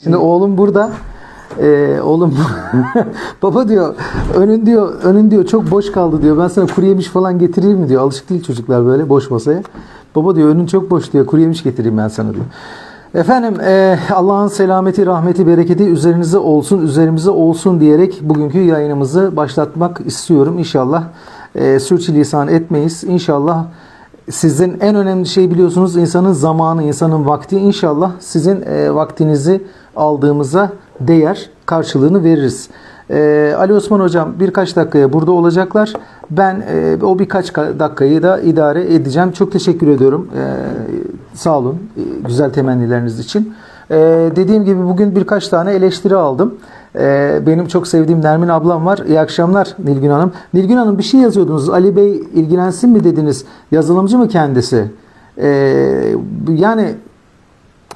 Şimdi oğlum burada. Oğlum baba diyor önün diyor çok boş kaldı diyor. Ben sana kuru yemiş falan getireyim mi diyor. Alışık değil çocuklar böyle boş masaya. Baba diyor önün çok boş diyor. Kuru yemiş getireyim ben sana diyor. Efendim Allah'ın selameti, rahmeti, bereketi üzerimize olsun diyerek bugünkü yayınımızı başlatmak istiyorum. İnşallah sürçülisan etmeyiz. İnşallah sizin en önemli şey biliyorsunuz insanın zamanı, insanın vakti. İnşallah sizin vaktinizi aldığımıza değer, karşılığını veririz. Ali Osman Hocam birkaç dakikaya burada olacaklar. Ben o birkaç dakikayı da idare edeceğim. Çok teşekkür ediyorum. Sağ olun güzel temennileriniz için. Dediğim gibi bugün birkaç tane eleştiri aldım. Benim çok sevdiğim Nermin ablam var. İyi akşamlar Nilgün Hanım. Nilgün Hanım bir şey yazıyordunuz. Ali Bey ilgilensin mi dediniz? Yazılımcı mı kendisi? Yani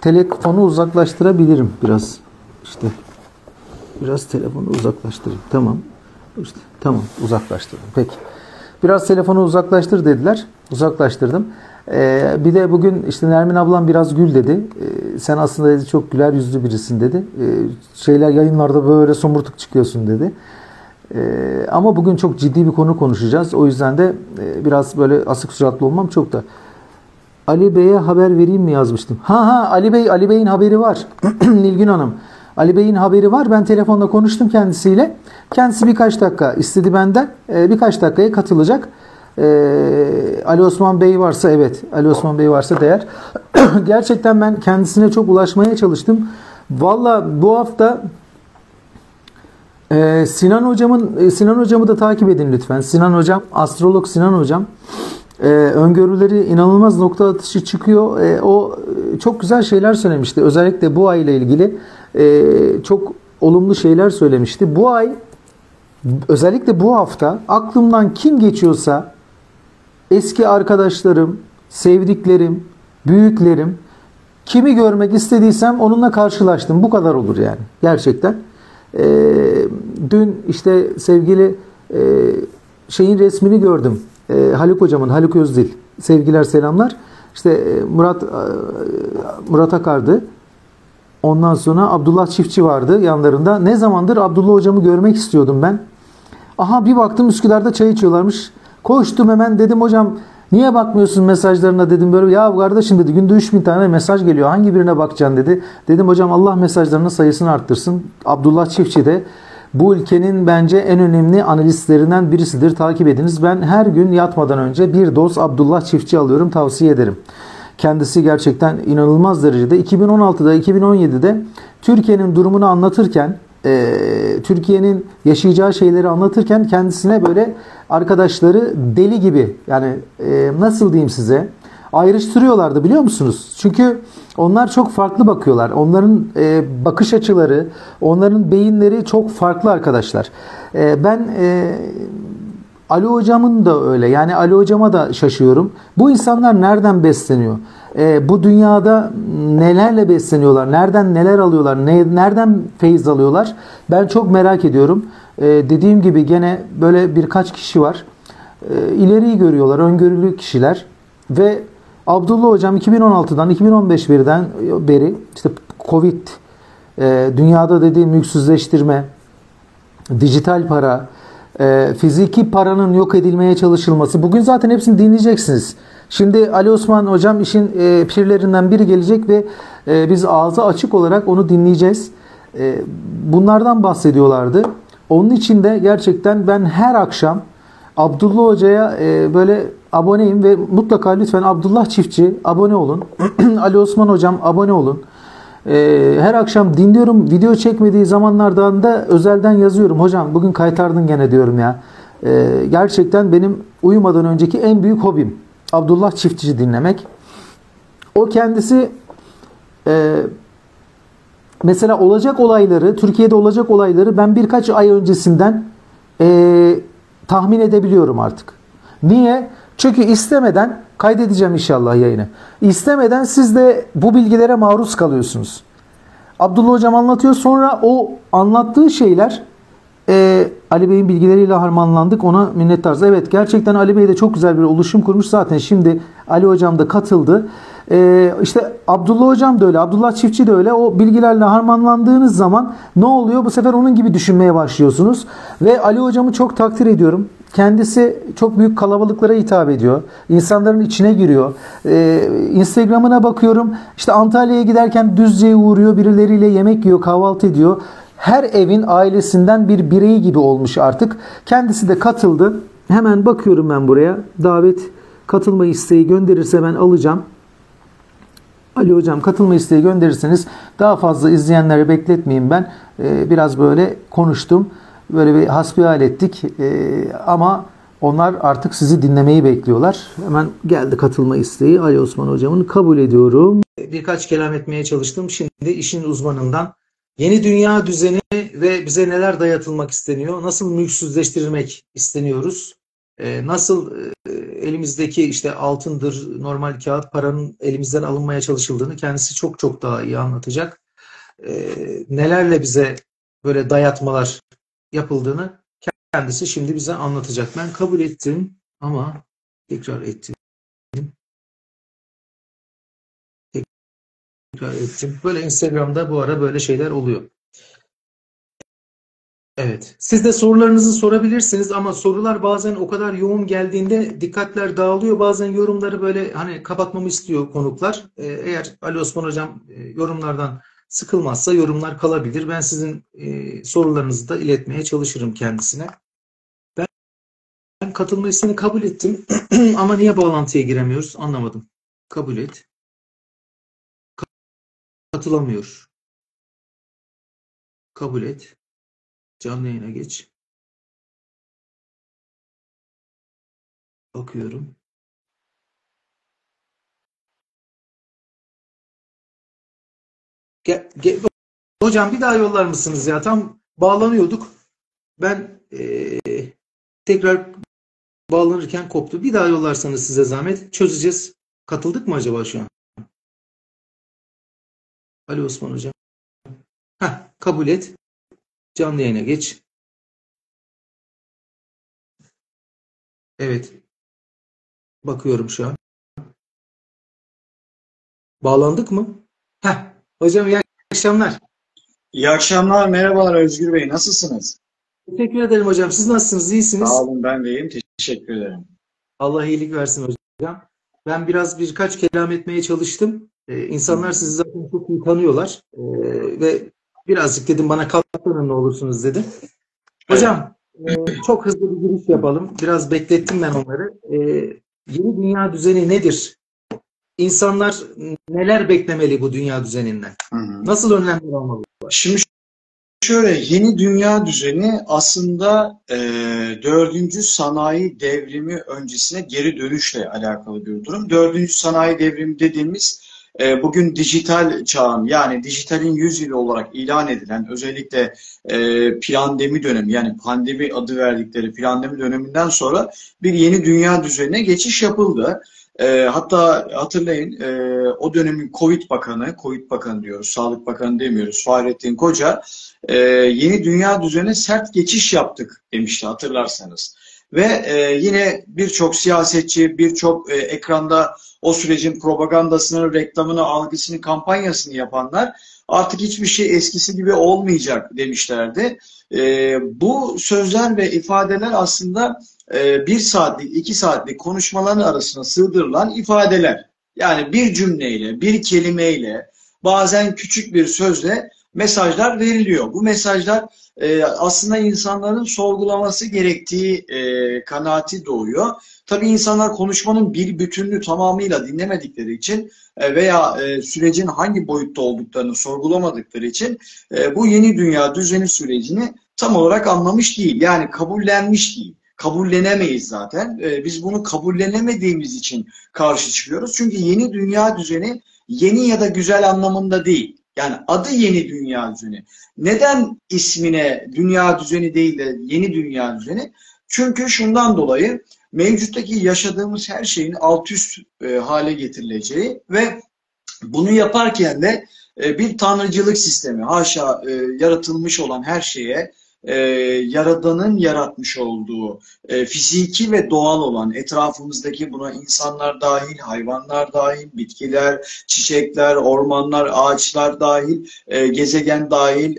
telefonu uzaklaştırabilirim biraz. İşte biraz telefonu uzaklaştırayım. Tamam. İşte tamam uzaklaştırdım. Peki. Biraz telefonu uzaklaştır dediler. Uzaklaştırdım. Bir de bugün işte Nermin ablam biraz gül dedi. Sen aslında dedi çok güler yüzlü birisin dedi. Yayınlarda böyle somurtuk çıkıyorsun dedi. Ama bugün çok ciddi bir konu konuşacağız. O yüzden de biraz böyle asık suratlı olmam çok da. Ali Bey'e haber vereyim mi yazmıştım. Ali Bey'in haberi var. Nilgün Hanım. Ali Bey'in haberi var. Ben telefonla konuştum kendisiyle. Kendisi birkaç dakika istedi benden. Birkaç dakikaya katılacak. Ali Osman Bey varsa evet. Ali Osman Bey varsa değer. Gerçekten ben kendisine çok ulaşmaya çalıştım. Valla bu hafta Sinan hocamı da takip edin lütfen. Sinan hocam, astrolog Sinan hocam. Öngörüleri inanılmaz nokta atışı çıkıyor. O çok güzel şeyler söylemişti. Özellikle bu ay ile ilgili çok olumlu şeyler söylemişti. Bu ay özellikle bu hafta aklımdan kim geçiyorsa eski arkadaşlarım, sevdiklerim, büyüklerim kimi görmek istediysem onunla karşılaştım. Bu kadar olur yani. Gerçekten. Dün işte sevgili şeyin resmini gördüm. Haluk hocamın, Haluk Özdil. Sevgiler, selamlar. İşte Murat Akar'dı. Ondan sonra Abdullah Çiftçi vardı yanlarında. Ne zamandır Abdullah hocamı görmek istiyordum ben. Aha bir baktım Üsküdar'da çay içiyorlarmış. Koştum hemen dedim hocam niye bakmıyorsun mesajlarına dedim böyle. Ya kardeşim dedi günde 3000 tane mesaj geliyor. Hangi birine bakacaksın dedi. Dedim hocam Allah mesajlarının sayısını arttırsın. Abdullah Çiftçi de bu ülkenin bence en önemli analistlerinden birisidir. Takip ediniz. Ben her gün yatmadan önce bir doz Abdullah Çiftçi alıyorum. Tavsiye ederim. Kendisi gerçekten inanılmaz derecede 2016'da 2017'de Türkiye'nin durumunu anlatırken Türkiye'nin yaşayacağı şeyleri anlatırken kendisine böyle arkadaşları deli gibi yani nasıl diyeyim size ayrıştırıyorlardı biliyor musunuz? Çünkü onlar çok farklı bakıyorlar. Onların bakış açıları, onların beyinleri çok farklı arkadaşlar. Ben Ali hocamın da öyle. Yani Ali hocama da şaşıyorum. Bu insanlar nereden besleniyor? Bu dünyada nelerle besleniyorlar? Nereden neler alıyorlar? Nereden feyiz alıyorlar? Ben çok merak ediyorum. Dediğim gibi gene böyle birkaç kişi var. İleriyi görüyorlar. Öngörülü kişiler. Ve Abdullah hocam 2016'dan 2015'den beri işte Covid, dünyada dediğim mülksüzleştirme, dijital para, fiziki paranın yok edilmeye çalışılması. Bugün zaten hepsini dinleyeceksiniz. Şimdi Ali Osman hocam işin pirlerinden biri gelecek ve biz ağzı açık olarak onu dinleyeceğiz. Bunlardan bahsediyorlardı. Onun için de gerçekten ben her akşam Abdullah Hoca'ya böyle aboneyim ve mutlaka lütfen Abdullah Çiftçi abone olun. Ali Osman Hocam abone olun. Her akşam dinliyorum. Video çekmediği zamanlardan da özelden yazıyorum. Hocam bugün kaytardın gene diyorum ya. Gerçekten benim uyumadan önceki en büyük hobim. Abdullah Çiftçi dinlemek. O kendisi mesela olacak olayları, Türkiye'de olacak olayları ben birkaç ay öncesinden tahmin edebiliyorum artık. Niye? Çünkü istemeden kaydedeceğim inşallah yayını. İstemeden siz de bu bilgilere maruz kalıyorsunuz. Abdullah hocam anlatıyor. Sonra o anlattığı şeyler Ali Bey'in bilgileriyle harmanlandık. Ona minnettarız. Evet gerçekten Ali Bey de çok güzel bir oluşum kurmuş. Zaten şimdi Ali hocam da katıldı. İşte Abdullah Hocam da öyle, Abdullah Çiftçi de öyle. O bilgilerle harmanlandığınız zaman ne oluyor? Bu sefer onun gibi düşünmeye başlıyorsunuz. Ve Ali Hocam'ı çok takdir ediyorum. Kendisi çok büyük kalabalıklara hitap ediyor. İnsanların içine giriyor. Instagram'ına bakıyorum. İşte Antalya'ya giderken Düzce'ye uğruyor. Birileriyle yemek yiyor, kahvaltı ediyor. Her evin ailesinden bir bireyi gibi olmuş artık. Kendisi de katıldı. Hemen bakıyorum ben buraya. Davet, katılma isteği gönderirse ben alacağım. Ali Hocam katılma isteği gönderirseniz daha fazla izleyenleri bekletmeyeyim ben. Biraz böyle konuştum. Böyle bir hasbihal ettik. Ama onlar artık sizi dinlemeyi bekliyorlar. Hemen geldi katılma isteği. Ali Osman Hocam'ın, kabul ediyorum. Birkaç kelam etmeye çalıştım. Şimdi işin uzmanından. Yeni dünya düzeni ve bize neler dayatılmak isteniyor? Nasıl mülksüzleştirmek isteniyoruz? Nasıl elimizdeki işte altındır, normal kağıt paranın elimizden alınmaya çalışıldığını kendisi çok çok daha iyi anlatacak. Nelerle bize böyle dayatmalar yapıldığını kendisi şimdi bize anlatacak. Ben kabul ettim ama tekrar ettim. Tekrar ettim. Böyle Instagram'da bu ara böyle şeyler oluyor. Evet. Siz de sorularınızı sorabilirsiniz ama sorular bazen o kadar yoğun geldiğinde dikkatler dağılıyor. Bazen yorumları böyle hani kapatmamı istiyor konuklar. Eğer Ali Osman Hocam yorumlardan sıkılmazsa yorumlar kalabilir. Ben sizin sorularınızı da iletmeye çalışırım kendisine. Ben katılma isteğini kabul ettim ama niye bağlantıya giremiyoruz anlamadım. Kabul et. Katılamıyor. Kabul et. Canlı yayına geç. Bakıyorum. Hocam bir daha yollar mısınız ya? Tam bağlanıyorduk. Ben tekrar bağlanırken koptu. Bir daha yollarsanız size zahmet. Çözeceğiz. Katıldık mı acaba şu an? Ali Osman Hocam. Kabul et. Canlı yayına geç. Evet. Bakıyorum şu an. Bağlandık mı? Hocam iyi akşamlar. İyi akşamlar, merhabalar Özgür Bey. Nasılsınız? Teşekkür ederim hocam. Siz nasılsınız? İyisiniz? Sağ olun, ben de iyiyim. Teşekkür ederim. Allah iyilik versin hocam. Ben birkaç kelam etmeye çalıştım. İnsanlar sizi zaten çok iyi tanıyorlar. Ve birazcık dedim bana katlanın ne olursunuz dedim. Hocam çok hızlı bir giriş yapalım. Biraz beklettim ben onları. Yeni dünya düzeni nedir? İnsanlar neler beklemeli bu dünya düzeninden? Nasıl önlemler almalı? Şimdi şöyle, yeni dünya düzeni aslında 4. sanayi devrimi öncesine geri dönüşle alakalı bir durum. 4. sanayi devrimi dediğimiz bugün dijital çağın, yani dijitalin 100 yılı olarak ilan edilen, özellikle pandemi dönemi, yani pandemi adı verdikleri pandemi döneminden sonra bir yeni dünya düzenine geçiş yapıldı. Hatta hatırlayın, o dönemin Covid Bakanı diyoruz, Sağlık Bakanı demiyoruz, Fahrettin Koca, yeni dünya düzenine sert geçiş yaptık demişti, hatırlarsanız. Ve yine birçok siyasetçi, birçok ekranda o sürecin propagandasını, reklamını, algısını, kampanyasını yapanlar artık hiçbir şey eskisi gibi olmayacak demişlerdi. Bu sözler ve ifadeler aslında 1 saatlik, 2 saatlik konuşmaların arasına sığdırılan ifadeler. Yani bir cümleyle, bir kelimeyle, bazen küçük bir sözle mesajlar veriliyor. Bu mesajlar aslında insanların sorgulaması gerektiği kanaati doğuyor. Tabii insanlar konuşmanın bir bütününü tamamıyla dinlemedikleri için veya sürecin hangi boyutta olduklarını sorgulamadıkları için bu yeni dünya düzeni sürecini tam olarak anlamış değil. Yani kabullenmiş değil. Kabullenemeyiz zaten. Biz bunu kabullenemediğimiz için karşı çıkıyoruz. Çünkü yeni dünya düzeni yeni ya da güzel anlamında değil. Yani adı yeni dünya düzeni. Neden ismine dünya düzeni değil de yeni dünya düzeni? Çünkü şundan dolayı mevcuttaki yaşadığımız her şeyin alt üst hale getirileceği ve bunu yaparken de bir tanrıcılık sistemi, haşa yaratılmış olan her şeye Yaradan'ın yaratmış olduğu fiziki ve doğal olan etrafımızdaki, buna insanlar dahil, hayvanlar dahil, bitkiler, çiçekler, ormanlar, ağaçlar dahil, gezegen dahil.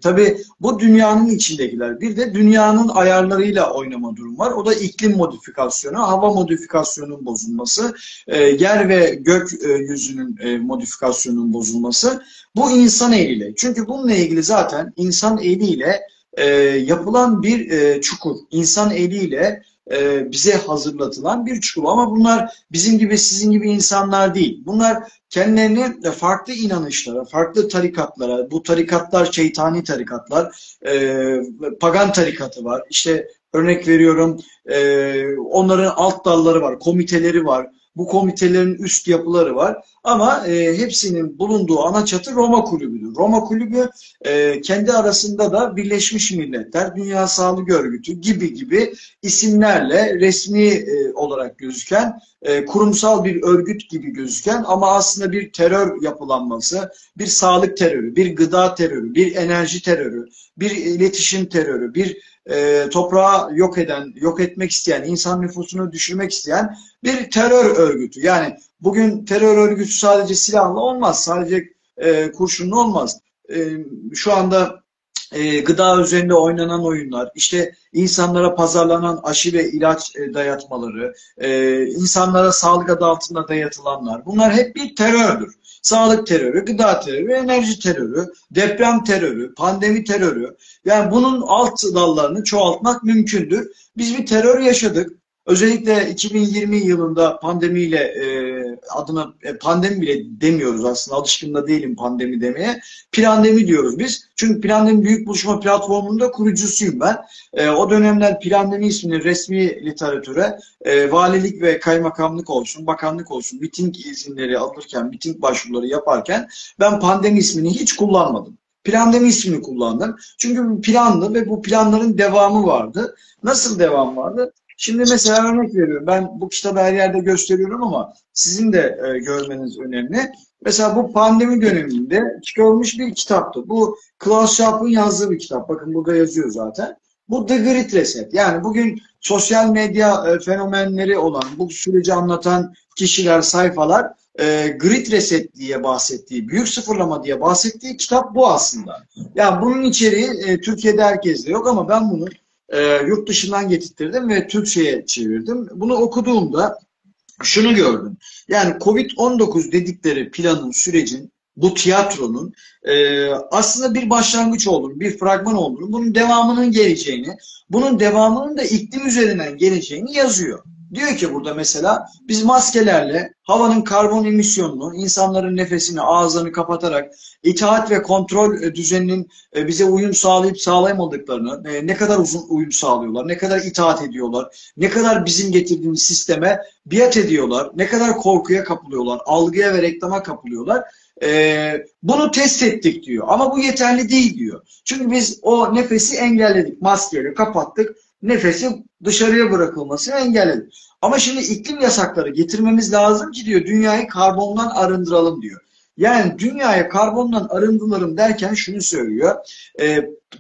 Tabii bu dünyanın içindekiler. Bir de dünyanın ayarlarıyla oynama durum var. O da iklim modifikasyonu, hava modifikasyonunun bozulması, yer ve gök yüzünün modifikasyonunun bozulması. Bu insan eliyle. Çünkü bununla ilgili zaten insan eliyle yapılan bir çukur. İnsan eliyle bize hazırlatılan bir çukur. Ama bunlar bizim gibi, sizin gibi insanlar değil. Bunlar kendilerini farklı inanışlara, farklı tarikatlara, bu tarikatlar şeytani tarikatlar, pagan tarikatı var. İşte örnek veriyorum, onların alt dalları var, komiteleri var. Bu komitelerin üst yapıları var. Ama hepsinin bulunduğu ana çatı Roma Kulübü'dür. Roma Kulübü kendi arasında da Birleşmiş Milletler, Dünya Sağlık Örgütü gibi isimlerle resmi olarak gözüken, kurumsal bir örgüt gibi gözüken ama aslında bir terör yapılanması, bir sağlık terörü, bir gıda terörü, bir enerji terörü, bir iletişim terörü, bir toprağı yok etmek isteyen, insan nüfusunu düşürmek isteyen bir terör örgütü. Yani bugün terör örgütü sadece silahla olmaz, sadece kurşunlu olmaz. Şu anda gıda üzerinde oynanan oyunlar, işte insanlara pazarlanan aşı ve ilaç dayatmaları, insanlara sağlık adı altında dayatılanlar, bunlar hep bir terördür. Sağlık terörü, gıda terörü, enerji terörü, deprem terörü, pandemi terörü. Yani bunun alt dallarını çoğaltmak mümkündür. Biz bir terör yaşadık. Özellikle 2020 yılında pandemiyle adına pandemi bile demiyoruz aslında, alışkın da değilim pandemi demeye. Plandemi diyoruz biz. Çünkü Plandemi Büyük Buluşma Platformu'nda kurucusuyum ben. O dönemler Plandemi ismini resmi literatüre valilik ve kaymakamlık olsun, bakanlık olsun, miting izinleri alırken, miting başvuruları yaparken ben pandemi ismini hiç kullanmadım. Plandemi ismini kullandım. Çünkü bir planlı ve bu planların devamı vardı. Nasıl devam vardı? Şimdi mesela örnek veriyorum. Ben bu kitabı her yerde gösteriyorum ama sizin de görmeniz önemli. Mesela bu pandemi döneminde çıkarılmış bir kitaptı. Bu Klaus Schwab'ın yazdığı bir kitap. Bakın burada yazıyor zaten. Bu The Great Reset. Yani bugün sosyal medya fenomenleri olan, bu süreci anlatan kişiler, sayfalar Great Reset diye bahsettiği, büyük sıfırlama diye bahsettiği kitap bu aslında. Yani bunun içeriği Türkiye'de herkeste yok ama ben bunu yurt dışından getirttirdim ve Türkçe'ye çevirdim. Bunu okuduğumda şunu gördüm. Yani Covid-19 dedikleri planın, sürecin, bu tiyatronun aslında bir başlangıç olduğunu, bir fragman olduğunu, bunun devamının geleceğini, bunun devamının da iklim üzerinden geleceğini yazıyor. Diyor ki burada mesela biz maskelerle havanın karbon emisyonunu, insanların nefesini, ağızlarını kapatarak itaat ve kontrol düzeninin bize uyum sağlayıp sağlayamadıklarını, ne kadar uzun uyum sağlıyorlar, ne kadar itaat ediyorlar, ne kadar bizim getirdiğimiz sisteme biat ediyorlar, ne kadar korkuya kapılıyorlar, algıya ve reklama kapılıyorlar. Bunu test ettik diyor. Ama bu yeterli değil diyor. Çünkü biz o nefesi engelledik. Maskeyle kapattık. Nefesi dışarıya bırakılmasını engelledik. Ama şimdi iklim yasakları getirmemiz lazım ki diyor, dünyayı karbondan arındıralım diyor. Yani dünyaya karbondan arındıralım derken şunu söylüyor.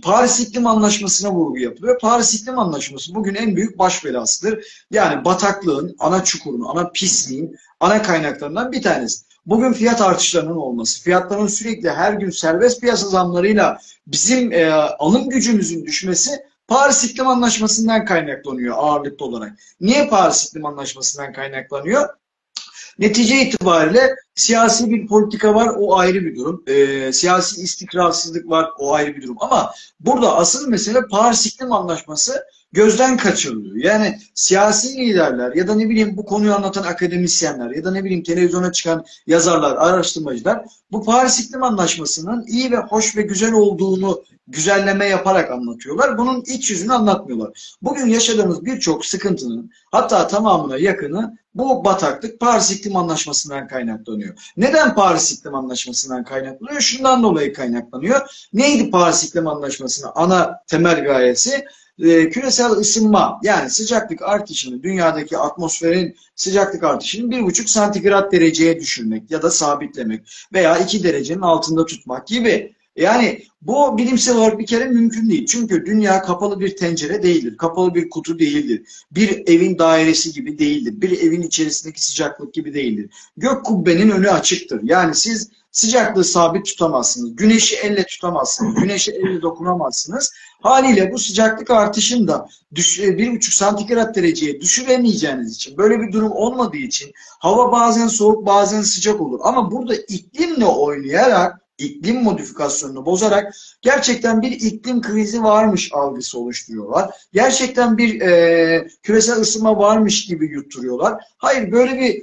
Paris İklim Anlaşması'na vurgu yapılıyor. Paris İklim Anlaşması bugün en büyük baş belasıdır. Yani bataklığın, ana çukurun, ana pisliğin, ana kaynaklarından bir tanesi. Bugün fiyat artışlarının olması, fiyatların sürekli her gün serbest piyasa zamlarıyla bizim alım gücümüzün düşmesi Paris İklim Anlaşması'ndan kaynaklanıyor ağırlıklı olarak. Niye Paris İklim Anlaşması'ndan kaynaklanıyor? Netice itibariyle siyasi bir politika var, o ayrı bir durum. Siyasi istikrarsızlık var, o ayrı bir durum. Ama burada asıl mesele Paris İklim Anlaşması gözden kaçırılıyor. Yani siyasi liderler ya da ne bileyim bu konuyu anlatan akademisyenler ya da ne bileyim televizyona çıkan yazarlar, araştırmacılar bu Paris İklim Anlaşması'nın iyi ve hoş ve güzel olduğunu güzelleme yaparak anlatıyorlar. Bunun iç yüzünü anlatmıyorlar. Bugün yaşadığımız birçok sıkıntının hatta tamamına yakını bu bataklık Paris İklim Anlaşması'ndan kaynaklanıyor. Neden Paris İklim Anlaşması'ndan kaynaklanıyor? Şundan dolayı kaynaklanıyor. Neydi Paris İklim Anlaşması'nın ana temel gayesi? Küresel ısınma, yani sıcaklık artışını, dünyadaki atmosferin sıcaklık artışını 1,5 santigrat dereceye düşürmek ya da sabitlemek veya 2 derecenin altında tutmak gibi Yani bu bilimsel olarak bir kere mümkün değil. Çünkü dünya kapalı bir tencere değildir. Kapalı bir kutu değildir. Bir evin dairesi gibi değildir. Bir evin içerisindeki sıcaklık gibi değildir. Gök kubbenin önü açıktır. Yani siz sıcaklığı sabit tutamazsınız. Güneşi elle tutamazsınız. Güneşe elle dokunamazsınız. Haliyle bu sıcaklık artışını da 1,5 santigrat dereceye düşüremeyeceğiniz için, böyle bir durum olmadığı için hava bazen soğuk bazen sıcak olur. Ama burada iklimle oynayarak, iklim modifikasyonunu bozarak gerçekten bir iklim krizi varmış algısı oluşturuyorlar. Gerçekten bir küresel ısınma varmış gibi yutturuyorlar. Hayır, böyle bir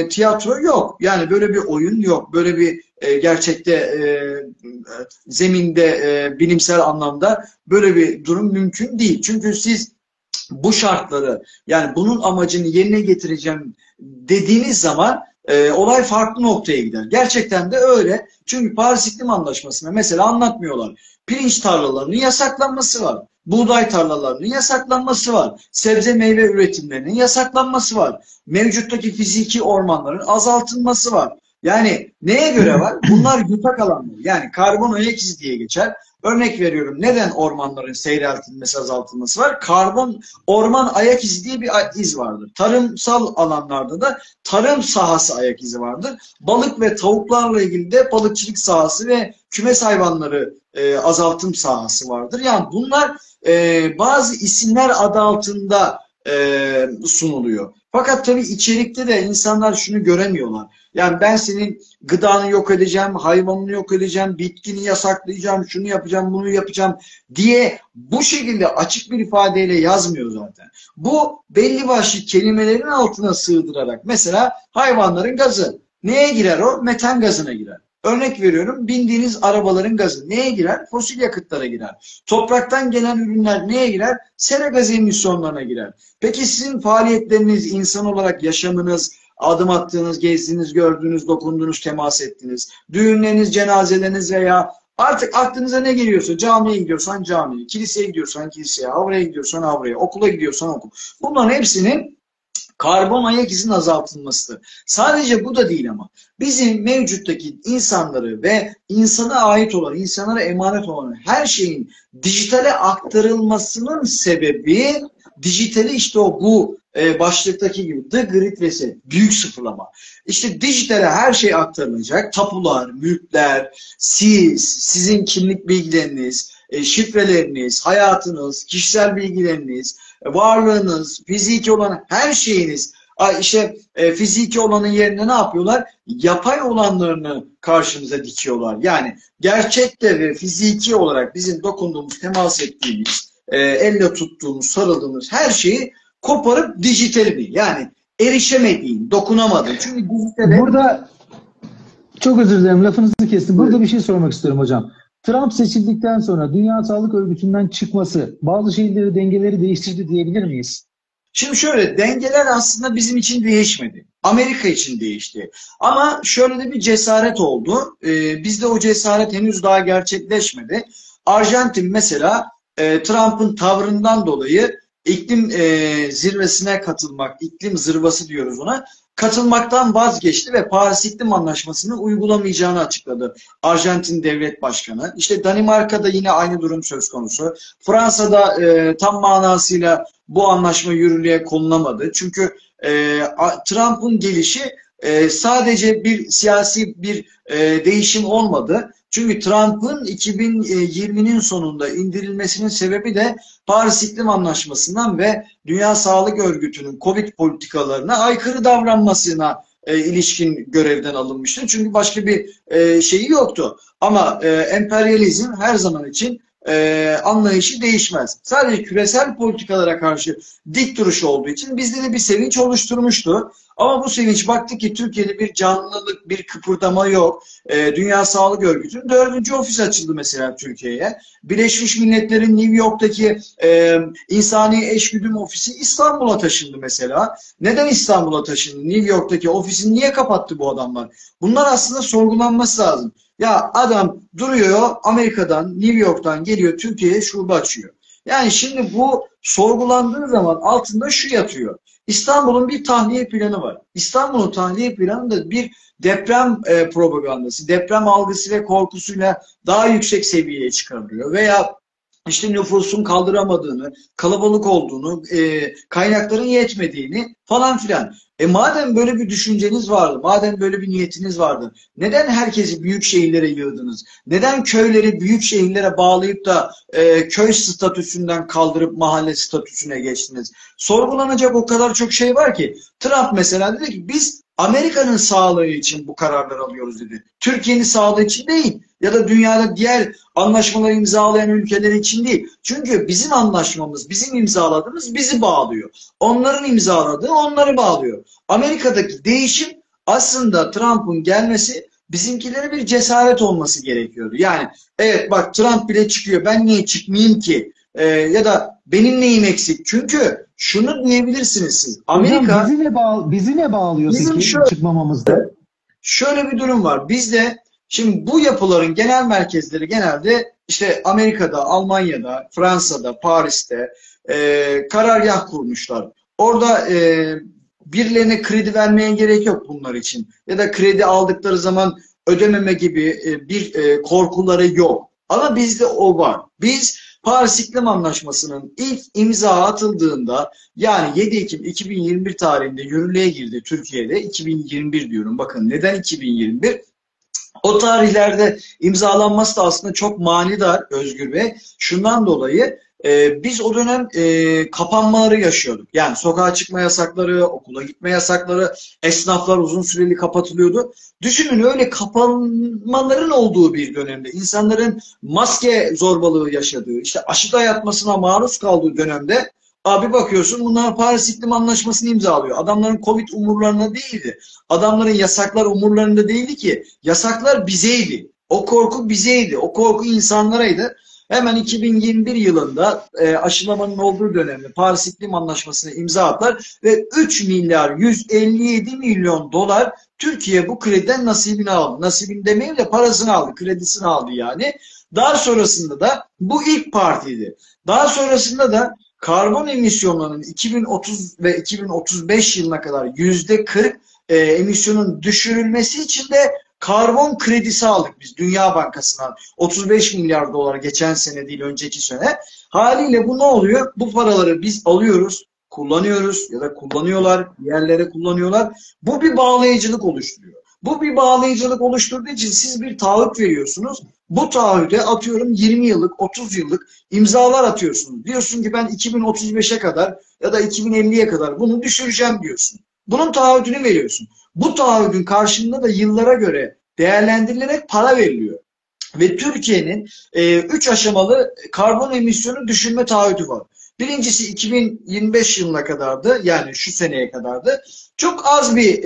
tiyatro yok. Yani böyle bir oyun yok. Böyle bir gerçekte zeminde bilimsel anlamda böyle bir durum mümkün değil. Çünkü siz bu şartları, yani bunun amacını yerine getireceğim dediğiniz zaman olay farklı noktaya gider. Gerçekten de öyle. Çünkü Paris İklim Anlaşması'nda mesela anlatmıyorlar. Pirinç tarlalarının yasaklanması var. Buğday tarlalarının yasaklanması var. Sebze meyve üretimlerinin yasaklanması var. Mevcuttaki fiziki ormanların azaltılması var. Yani neye göre var? Bunlar yutak alanları. Yani karbon ayak izi diye geçer. Örnek veriyorum. Neden ormanların seyreltilmesi, azaltılması var? Orman ayak izi diye bir iz vardır. Tarımsal alanlarda da tarım sahası ayak izi vardır. Balık ve tavuklarla ilgili de balıkçılık sahası ve kümes hayvanları azaltım sahası vardır. Yani bunlar bazı isimler adı altında sunuluyor. Fakat tabii içerikte de insanlar şunu göremiyorlar. Yani ben senin gıdanı yok edeceğim, hayvanını yok edeceğim, bitkini yasaklayacağım, şunu yapacağım, bunu yapacağım diye bu şekilde açık bir ifadeyle yazmıyor zaten. Bu belli başlı kelimelerin altına sığdırarak, mesela hayvanların gazı. Neye girer o? Metan gazına girer. Örnek veriyorum, bindiğiniz arabaların gazı neye girer? Fosil yakıtlara girer. Topraktan gelen ürünler neye girer? Sera gazı emisyonlarına girer. Peki sizin faaliyetleriniz, insan olarak yaşamınız, adım attığınız, gezdiğiniz, gördüğünüz, dokunduğunuz, temas ettiğiniz, düğünleriniz, cenazeleriniz veya artık aklınıza ne geliyorsa, camiye gidiyorsan camiye, kiliseye gidiyorsan kiliseye, avraya gidiyorsan avraya, okula gidiyorsan okul. Bunların hepsinin karbon ayak izinin azaltılmasıdır. Sadece bu da değil ama bizim mevcuttaki insanları ve insana ait olan, insanlara emanet olan her şeyin dijitale aktarılmasının sebebi dijitali işte bu başlıktaki gibi the grid reset, büyük sıfırlama. İşte dijitale her şey aktarılacak. Tapular, mülkler, sizin kimlik bilgileriniz, şifreleriniz, hayatınız, kişisel bilgileriniz, varlığınız, fiziki olan her şeyiniz, işte fiziki olanın yerine ne yapıyorlar? Yapay olanlarını karşımıza dikiyorlar. Yani gerçekte ve fiziki olarak bizim dokunduğumuz, temas ettiğimiz, elle tuttuğumuz, sarıldığımız her şeyi koparıp dijitali bir, yani erişemediğin, dokunamadığın. Çünkü dijitale... Burada çok özür dilerim, lafınızı kestim. Burada bir şey sormak istiyorum hocam. Trump seçildikten sonra Dünya Sağlık Örgütü'nden çıkması bazı şeyleri, dengeleri değiştirdi diyebilir miyiz? Şimdi şöyle, dengeler aslında bizim için değişmedi. Amerika için değişti. Ama şöyle de bir cesaret oldu. Bizde o cesaret henüz daha gerçekleşmedi. Arjantin mesela Trump'ın tavrından dolayı iklim zirvesine katılmak, iklim zırvası diyoruz ona, katılmaktan vazgeçti ve Paris İklim Anlaşması'nı uygulamayacağını açıkladı Arjantin Devlet Başkanı. İşte Danimarka'da yine aynı durum söz konusu. Fransa'da tam manasıyla bu anlaşma yürürlüğe konulamadı. Çünkü Trump'ın gelişi sadece bir siyasi bir değişim olmadı. Çünkü Trump'ın 2020'nin sonunda indirilmesinin sebebi de Paris İklim Anlaşması'ndan ve Dünya Sağlık Örgütü'nün Covid politikalarına aykırı davranmasına ilişkin görevden alınmıştı. Çünkü başka bir şeyi yoktu. Ama emperyalizm her zaman için anlayışı değişmez. Sadece küresel politikalara karşı dik duruş olduğu için bizde de bir sevinç oluşturmuştu. Ama bu sevinç, baktık ki Türkiye'de bir canlılık, bir kıpırdama yok. Dünya Sağlık Örgütü'nün 4. ofis açıldı mesela Türkiye'ye. Birleşmiş Milletler'in New York'taki İnsani Eşgüdüm Ofisi İstanbul'a taşındı mesela. Neden İstanbul'a taşındı? New York'taki ofisini niye kapattı bu adamlar? Bunlar aslında sorgulanması lazım. Ya adam duruyor, Amerika'dan, New York'tan geliyor, Türkiye'ye şube açıyor. Yani şimdi bu sorgulandığı zaman altında şu yatıyor. İstanbul'un bir tahliye planı var. İstanbul'un tahliye planında bir deprem propagandası, deprem algısı ve korkusuyla daha yüksek seviyeye çıkarılıyor. Veya işte nüfusun kaldıramadığını, kalabalık olduğunu, kaynakların yetmediğini falan filan. Madem böyle bir düşünceniz vardı, madem böyle bir niyetiniz vardı, neden herkesi büyük şehirlere yığdınız? Neden köyleri büyük şehirlere bağlayıp da köy statüsünden kaldırıp mahalle statüsüne geçtiniz? Sorgulanacak o kadar çok şey var ki. Trump mesela dedi ki biz Amerika'nın sağlığı için bu kararları alıyoruz dedi. Türkiye'nin sağlığı için değil ya da dünyada diğer anlaşmaları imzalayan ülkeler için değil. Çünkü bizim anlaşmamız, bizim imzaladığımız bizi bağlıyor. Onların imzaladığı onları bağlıyor. Amerika'daki değişim aslında Trump'ın gelmesi bizimkilere bir cesaret olması gerekiyordu. Yani evet bak Trump bile çıkıyor ben niye çıkmayayım ki? Ya da benim neyim eksik? Çünkü şunu diyebilirsiniz siz. Hocam Amerika bizi ne bağlıyor bizim peki çıkmamamızda? şöyle bir durum var. Bizde şimdi bu yapıların genel merkezleri genelde işte Amerika'da, Almanya'da, Fransa'da, Paris'te karargah kurmuşlar. Orada birilerine kredi vermeye gerek yok bunlar için. Ya da kredi aldıkları zaman ödememe gibi bir korkuları yok. Ama bizde o var. Biz Paris İklim Anlaşması'nın ilk imza atıldığında yani 7 Ekim 2021 tarihinde yürürlüğe girdi Türkiye'de. 2021 diyorum. Bakın neden 2021? O tarihlerde imzalanması da aslında çok manidar Özgür Bey. Şundan dolayı biz o dönem kapanmaları yaşıyorduk. Yani sokağa çıkma yasakları, okula gitme yasakları, esnaflar uzun süreli kapatılıyordu. Düşünün öyle kapanmaların olduğu bir dönemde, insanların maske zorbalığı yaşadığı, işte aşı dayatmasına maruz kaldığı dönemde abi bakıyorsun bunlar Paris İklim Anlaşması'nı imzalıyor. Adamların Covid umurlarında değildi. Adamların yasaklar umurlarında değildi ki. Yasaklar bizeydi. O korku bizeydi. O korku insanlaraydı. Hemen 2021 yılında aşılamanın olduğu dönemde Paris İklim Anlaşması'na imza attılar ve 3 milyar 157 milyon dolar Türkiye bu krediden nasibini aldı. Nasibini demeyeyim de parasını aldı, kredisini aldı yani. Daha sonrasında da bu ilk partiydi. Daha sonrasında da karbon emisyonlarının 2030 ve 2035 yılına kadar %40 emisyonun düşürülmesi için de karbon kredisi aldık biz Dünya Bankası'ndan. 35 milyar dolar geçen sene değil önceki sene. Haliyle bu ne oluyor? Bu paraları biz alıyoruz, kullanıyoruz ya da kullanıyorlar, yerlere kullanıyorlar. Bu bir bağlayıcılık oluşturuyor. Bu bir bağlayıcılık oluşturduğu için siz bir taahhüt veriyorsunuz. Bu taahhüde atıyorum 20 yıllık, 30 yıllık imzalar atıyorsunuz. Diyorsun ki ben 2035'e kadar ya da 2050'ye kadar bunu düşüreceğim diyorsun. Bunun taahhüdünü veriyorsun. Bu taahhüdün karşılığında da yıllara göre değerlendirilerek para veriliyor. Ve Türkiye'nin 3 aşamalı karbon emisyonu düşürme taahhüdü var. Birincisi 2025 yılına kadardı. Yani şu seneye kadardı. Çok az bir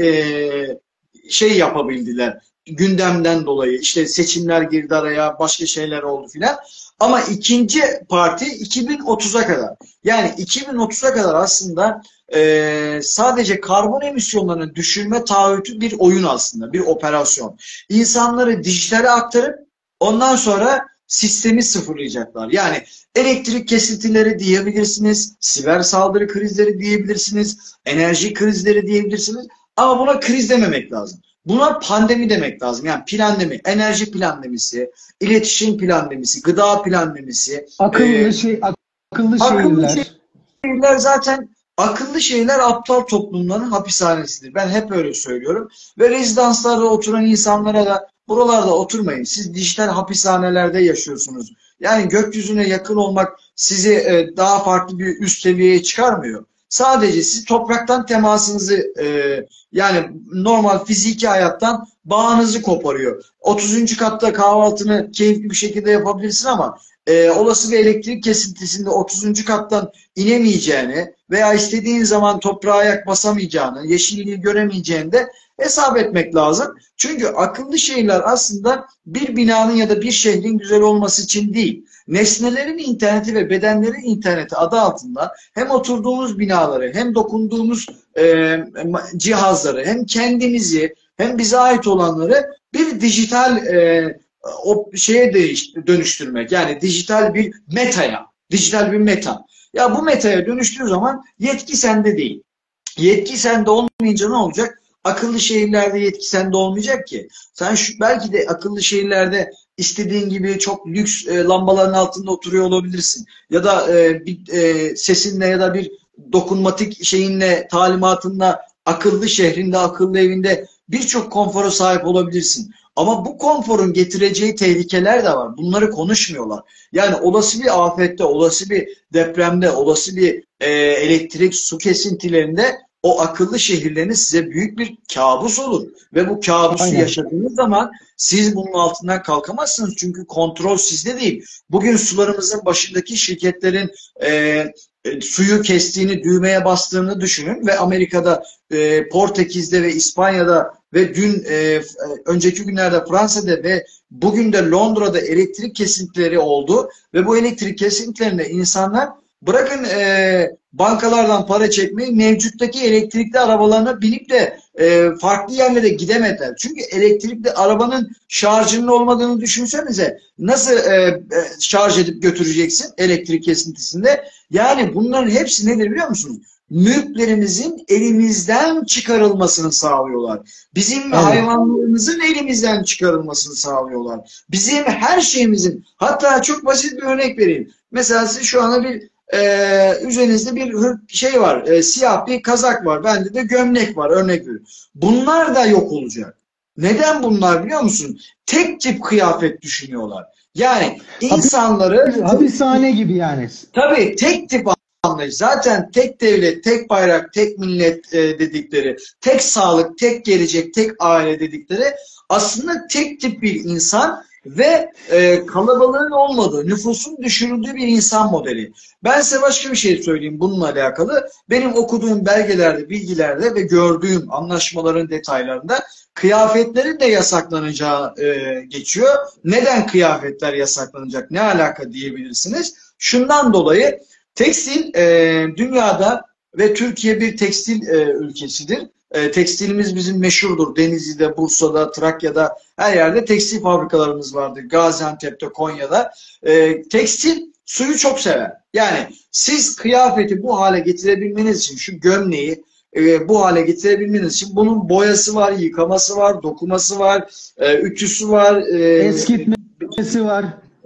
şey yapabildiler gündemden dolayı. İşte seçimler girdi araya, başka şeyler oldu filan. Ama ikinci parti 2030'a kadar. Yani 2030'a kadar aslında sadece karbon emisyonlarını düşürme taahhütü bir oyun aslında, bir operasyon. İnsanları dijitale aktarıp ondan sonra sistemi sıfırlayacaklar. Yani elektrik kesintileri diyebilirsiniz, siber saldırı krizleri diyebilirsiniz, enerji krizleri diyebilirsiniz. Ama buna kriz dememek lazım. Buna pandemi demek lazım. Yani pandemi, enerji pandemisi, iletişim pandemisi, gıda pandemisi, Akıllı akıllı şehirler. şehirler zaten akıllı şehirler aptal toplumların hapishanesidir. Ben hep öyle söylüyorum. Ve rezidanslarda oturan insanlara da buralarda oturmayın. Siz dijital hapishanelerde yaşıyorsunuz. Yani gökyüzüne yakın olmak sizi daha farklı bir üst seviyeye çıkarmıyor. Sadece siz topraktan temasınızı yani normal fiziki hayattan bağınızı koparıyor. 30. katta kahvaltını keyifli bir şekilde yapabilirsin ama olası bir elektrik kesintisinde 30. kattan inemeyeceğini veya istediğin zaman toprağa ayak basamayacağını, yeşilliği göremeyeceğini de hesap etmek lazım. Çünkü akıllı şehirler aslında bir binanın ya da bir şehrin güzel olması için değil, nesnelerin interneti ve bedenlerin interneti adı altında hem oturduğumuz binaları hem dokunduğumuz cihazları hem kendimizi hem bize ait olanları bir dijital o şeye dönüştürmek. Yani dijital bir metaya. Dijital bir meta. Ya bu metaya dönüştüğü zaman yetki sende değil. Yetki sende olmayınca ne olacak? Akıllı şehirlerde yetki sende olmayacak ki. Sen belki de akıllı şehirlerde istediğin gibi çok lüks lambaların altında oturuyor olabilirsin. Ya da sesinle ya da bir dokunmatik şeyinle, talimatınla akıllı şehrinde, akıllı evinde birçok konfora sahip olabilirsin. Ama bu konforun getireceği tehlikeler de var. Bunları konuşmuyorlar. Yani olası bir afette, olası bir depremde, olası bir elektrik, su kesintilerinde o akıllı şehirleriniz size büyük bir kabus olur. Ve bu kabusu Aynen. yaşadığınız zaman siz bunun altından kalkamazsınız. Çünkü kontrol sizde değil. Bugün sularımızın başındaki şirketlerin suyu kestiğini, düğmeye bastığını düşünün ve Amerika'da, Portekiz'de ve İspanya'da ve önceki günlerde Fransa'da ve bugün de Londra'da elektrik kesintileri oldu ve bu elektrik kesintilerinde insanlar bırakın bankalardan para çekmeyi, mevcuttaki elektrikli arabalarına binip de farklı yerlere gidemediler. Çünkü elektrikli arabanın şarjının olmadığını düşünsenize. Nasıl şarj edip götüreceksin elektrik kesintisinde? Yani bunların hepsi nedir biliyor musunuz? Mülklerimizin elimizden çıkarılmasını sağlıyorlar. Bizim Evet. hayvanlarımızın elimizden çıkarılmasını sağlıyorlar. Bizim her şeyimizin, hatta çok basit bir örnek vereyim. Mesela siz şu anda bir üzerinizde bir şey var, siyah bir kazak var, bende de gömlek var, örnek veriyorum. Bunlar da yok olacak. Neden bunlar biliyor musun? Tek tip kıyafet düşünüyorlar. Yani insanları Hapishane gibi yani. tabii tek tip anlayış. Zaten tek devlet, tek bayrak, tek millet dedikleri, tek sağlık, tek gelecek, tek aile dedikleri aslında tek tip bir insan ve kalabalığın olmadığı, nüfusun düşürüldüğü bir insan modeli. Ben size başka bir şey söyleyeyim bununla alakalı. Benim okuduğum belgelerde, bilgilerde ve gördüğüm anlaşmaların detaylarında kıyafetlerin de yasaklanacağı geçiyor. Neden kıyafetler yasaklanacak, ne alaka diyebilirsiniz. Şundan dolayı tekstil dünyada ve Türkiye bir tekstil ülkesidir. Tekstilimiz bizim meşhurdur. Denizli'de, Bursa'da, Trakya'da her yerde tekstil fabrikalarımız vardır. Gaziantep'te, Konya'da. Tekstil suyu çok sever. Yani siz kıyafeti bu hale getirebilmeniz için, şu gömleği bu hale getirebilmeniz için bunun boyası var, yıkaması var, dokuması var, ütüsü var. Eskitmesi var.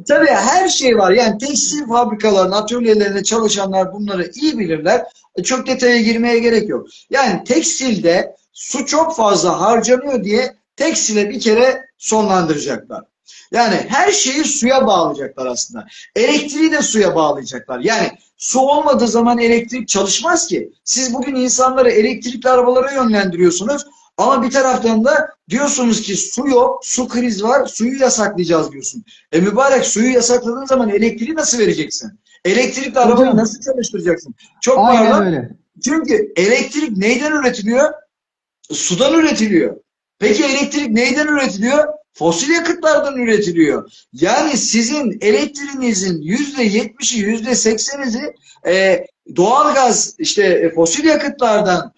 Tabii her şey var. Yani tekstil fabrikalarının atölyelerinde çalışanlar bunları iyi bilirler. Çok detaya girmeye gerek yok. Yani tekstilde su çok fazla harcanıyor diye tekstile bir kere sonlandıracaklar. Yani her şeyi suya bağlayacaklar aslında. Elektriği de suya bağlayacaklar. Yani su olmadığı zaman elektrik çalışmaz ki. Siz bugün insanları elektrikli arabalara yönlendiriyorsunuz. Ama bir taraftan da diyorsunuz ki su yok, su kriz var, suyu yasaklayacağız diyorsun. Mübarek, suyu yasakladığın zaman elektriği nasıl vereceksin? Elektrikli arabayı nasıl çalıştıracaksın? Çok Aynen pardon. öyle. Çünkü elektrik neyden üretiliyor? Sudan üretiliyor. Peki elektrik neyden üretiliyor? Fosil yakıtlardan üretiliyor. Yani sizin elektriğinizin %70'i, %80'i doğalgaz, işte fosil yakıtlardan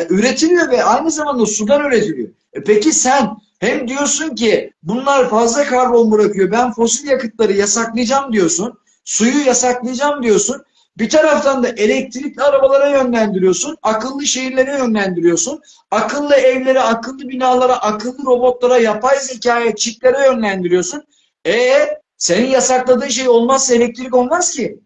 üretiliyor ve aynı zamanda sudan üretiliyor. Peki sen hem diyorsun ki bunlar fazla karbon bırakıyor, ben fosil yakıtları yasaklayacağım diyorsun, suyu yasaklayacağım diyorsun. Bir taraftan da elektrikli arabalara yönlendiriyorsun, akıllı şehirlere yönlendiriyorsun, akıllı evlere, akıllı binalara, akıllı robotlara, yapay zekaya, çiplere yönlendiriyorsun. Senin yasakladığın şey olmazsa elektrik olmaz ki.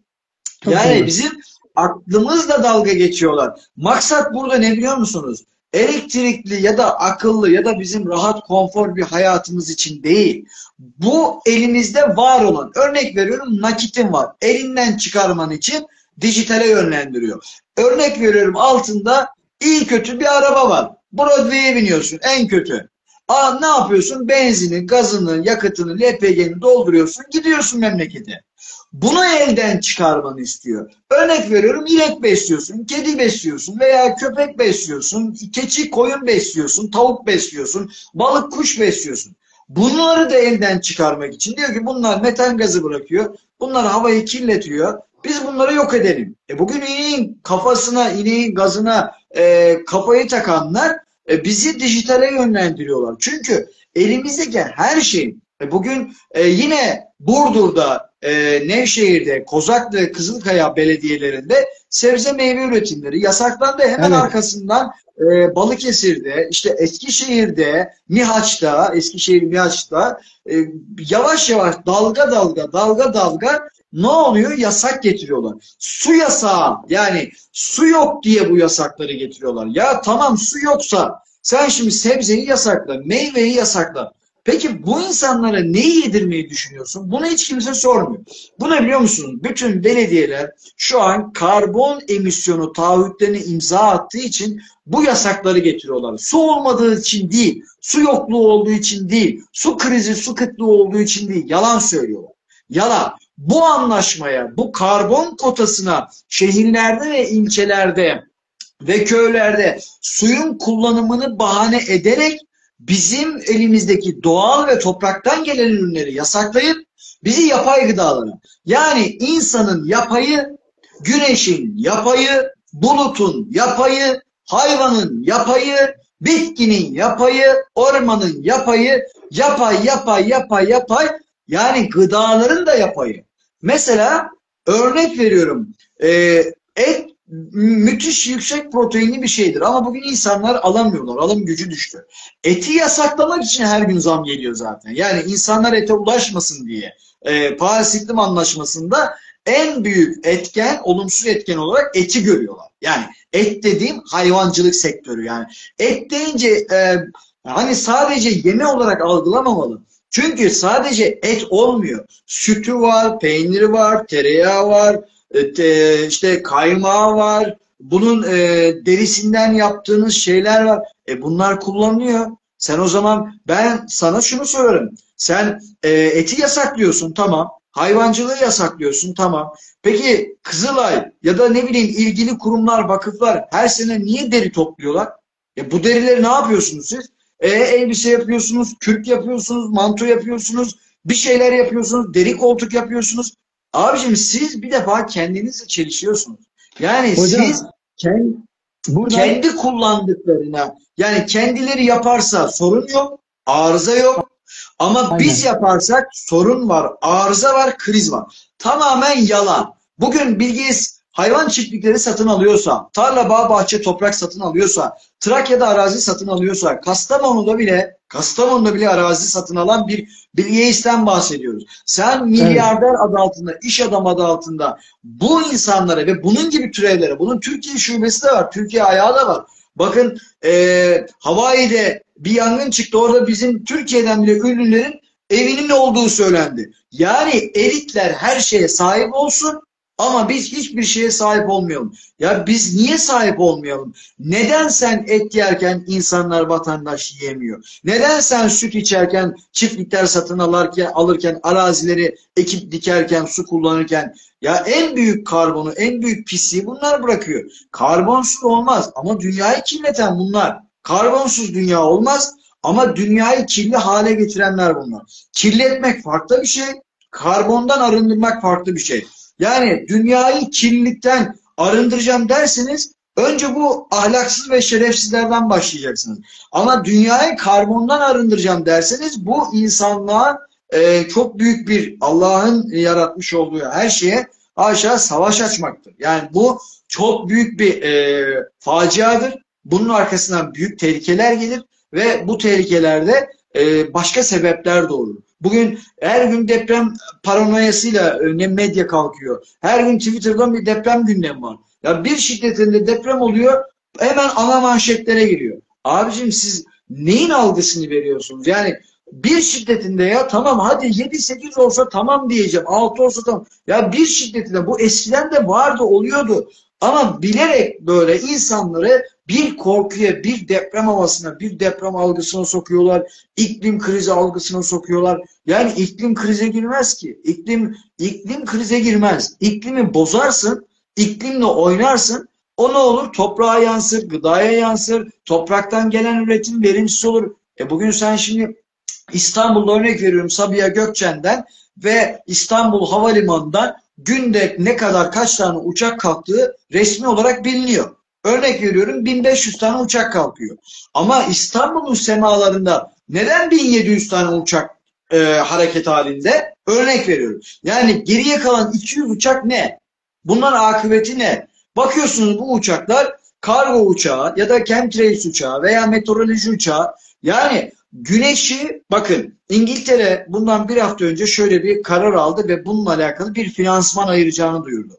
Çok Yani doğru. bizim aklımızla dalga geçiyorlar. Maksat burada ne biliyor musunuz? Elektrikli ya da akıllı ya da bizim rahat, konfor bir hayatımız için değil. Bu elimizde var olan, örnek veriyorum, nakitin var. Elinden çıkarman için dijitale yönlendiriyor. Örnek veriyorum, altında iyi kötü bir araba var. Broadway'e biniyorsun en kötü. Ne yapıyorsun? Benzini, gazını, yakıtını, LPG'ni dolduruyorsun, gidiyorsun memlekete. Bunu elden çıkarmanı istiyor. Örnek veriyorum, inek besliyorsun, kedi besliyorsun veya köpek besliyorsun, keçi, koyun besliyorsun, tavuk besliyorsun, balık, kuş besliyorsun. Bunları da elden çıkarmak için diyor ki bunlar metan gazı bırakıyor, bunlar havayı kirletiyor, biz bunları yok edelim. Bugün ineğin kafasına, ineğin gazına kafayı takanlar bizi dijitale yönlendiriyorlar. Çünkü elimizdeki her şey, bugün yine Burdur'da Nevşehir'de, Kozaklı, Kızılkaya belediyelerinde sebze meyve üretimleri yasaklandı. Hemen Evet. arkasından Balıkesir'de, işte Eskişehir'de, Mihaç'ta, Eskişehir Mihaç'ta yavaş yavaş dalga dalga ne oluyor? Yasak getiriyorlar. Su yasağı, yani su yok diye bu yasakları getiriyorlar. Ya tamam, su yoksa sen şimdi sebzeyi yasakla, meyveyi yasakla. Peki bu insanlara neyi yedirmeyi düşünüyorsun? Bunu hiç kimse sormuyor. Bu ne biliyor musunuz? Bütün belediyeler şu an karbon emisyonu taahhütlerini imza attığı için bu yasakları getiriyorlar. Su olmadığı için değil, su yokluğu olduğu için değil, su krizi, su kıtlığı olduğu için değil. Yalan söylüyorlar. Yalan. Bu anlaşmaya, bu karbon kotasına şehirlerde ve ilçelerde ve köylerde suyun kullanımını bahane ederek bizim elimizdeki doğal ve topraktan gelen ürünleri yasaklayıp bizi yapay gıdalara, yani insanın yapayı, güneşin yapayı, bulutun yapayı, hayvanın yapayı, bitkinin yapayı, ormanın yapayı, yapay, yani gıdaların da yapayı. Mesela örnek veriyorum, et müthiş yüksek proteinli bir şeydir ama bugün insanlar alamıyorlar, alım gücü düştü. Eti yasaklamak için her gün zam geliyor zaten. Yani insanlar ete ulaşmasın diye. Paris İklim Anlaşması'nda en büyük etken, olumsuz etken olarak eti görüyorlar. Yani et dediğim hayvancılık sektörü. Yani et deyince hani sadece yeme olarak algılamamalı. Çünkü sadece et olmuyor. Sütü var, peyniri var, tereyağı var, işte kaymağı var. Bunun derisinden yaptığınız şeyler var. Bunlar kullanılıyor. Sen o zaman, ben sana şunu sorarım. Sen eti yasaklıyorsun, tamam. Hayvancılığı yasaklıyorsun, tamam. Peki Kızılay ya da ne bileyim ilgili kurumlar, vakıflar her sene niye deri topluyorlar? Bu derileri ne yapıyorsunuz siz? Elbise yapıyorsunuz, kürk yapıyorsunuz, manto yapıyorsunuz, bir şeyler yapıyorsunuz, deri koltuk yapıyorsunuz. Abiciğim siz bir defa kendinizle çelişiyorsunuz. Yani Hocam, siz kendi, burada kendi kullandıklarına, yani kendileri yaparsa sorun yok, arıza yok. Ama biz aynen. yaparsak sorun var, arıza var, kriz var. Tamamen yalan. Bugün Bilgeys hayvan çiftlikleri satın alıyorsa, tarla, bağ, bahçe, toprak satın alıyorsa, Trakya'da arazi satın alıyorsa, Kastamonu'da bile arazi satın alan bir Bilgeys'ten bahsediyoruz. Sen milyarder adı altında, iş adamı adı altında bu insanlara ve bunun gibi türevlere, bunun Türkiye şubesi de var, Türkiye ayağı da var. Bakın Hawaii'de bir yangın çıktı. Orada bizim Türkiye'den bile ünlülerin evinin olduğu söylendi. Yani elitler her şeye sahip olsun ama biz hiçbir şeye sahip olmayalım. Ya biz niye sahip olmayalım? Neden sen et yerken insanlar, vatandaş yiyemiyor? Neden sen süt içerken, çiftlikler satın alırken, arazileri ekip dikerken, su kullanırken, ya en büyük karbonu, en büyük pisliği bunlar bırakıyor. Karbonsuz olmaz ama dünyayı kirleten bunlar. Karbonsuz dünya olmaz ama dünyayı kirli hale getirenler bunlar. Kirletmek farklı bir şey, karbondan arındırmak farklı bir şey. Yani dünyayı kirlilikten arındıracağım derseniz önce bu ahlaksız ve şerefsizlerden başlayacaksınız. Ama dünyayı karbondan arındıracağım derseniz bu insanlığa çok büyük bir, Allah'ın yaratmış olduğu her şeye haşa savaş açmaktır. Yani bu çok büyük bir faciadır. Bunun arkasından büyük tehlikeler gelir ve bu tehlikelerde başka sebepler doğurur. Bugün her gün deprem paranoyasıyla medya kalkıyor. Her gün Twitter'dan bir deprem gündemi var. Ya bir şiddetinde deprem oluyor, hemen ana manşetlere giriyor. Abicim siz neyin algısını veriyorsunuz? Yani bir şiddetinde, ya tamam hadi 7-8 olsa tamam diyeceğim, 6 olsa tamam. Ya bir şiddetinde, bu eskiden de vardı, oluyordu. Ama bilerek böyle insanları bir korkuya, bir deprem havasına, bir deprem algısına sokuyorlar. İklim krizi algısına sokuyorlar. Yani iklim krize girmez ki. İklim krize girmez. İklimi bozarsın, iklimle oynarsın. O ne olur? Toprağa yansır, gıdaya yansır. Topraktan gelen üretim verimsiz olur. Bugün sen şimdi İstanbul'da örnek veriyorum, Sabiha Gökçen'den ve İstanbul Havalimanı'ndan günde ne kadar, kaç tane uçak kalktığı resmi olarak biliniyor. Örnek veriyorum 1500 tane uçak kalkıyor. Ama İstanbul'un semalarında neden 1700 tane uçak hareket halinde. Örnek veriyorum. Yani geriye kalan 200 uçak ne? Bunların akıbeti ne? Bakıyorsunuz bu uçaklar kargo uçağı ya da chemtrails uçağı veya meteoroloji uçağı. Yani güneşi, bakın İngiltere bundan bir hafta önce şöyle bir karar aldı ve bununla alakalı bir finansman ayıracağını duyurdu.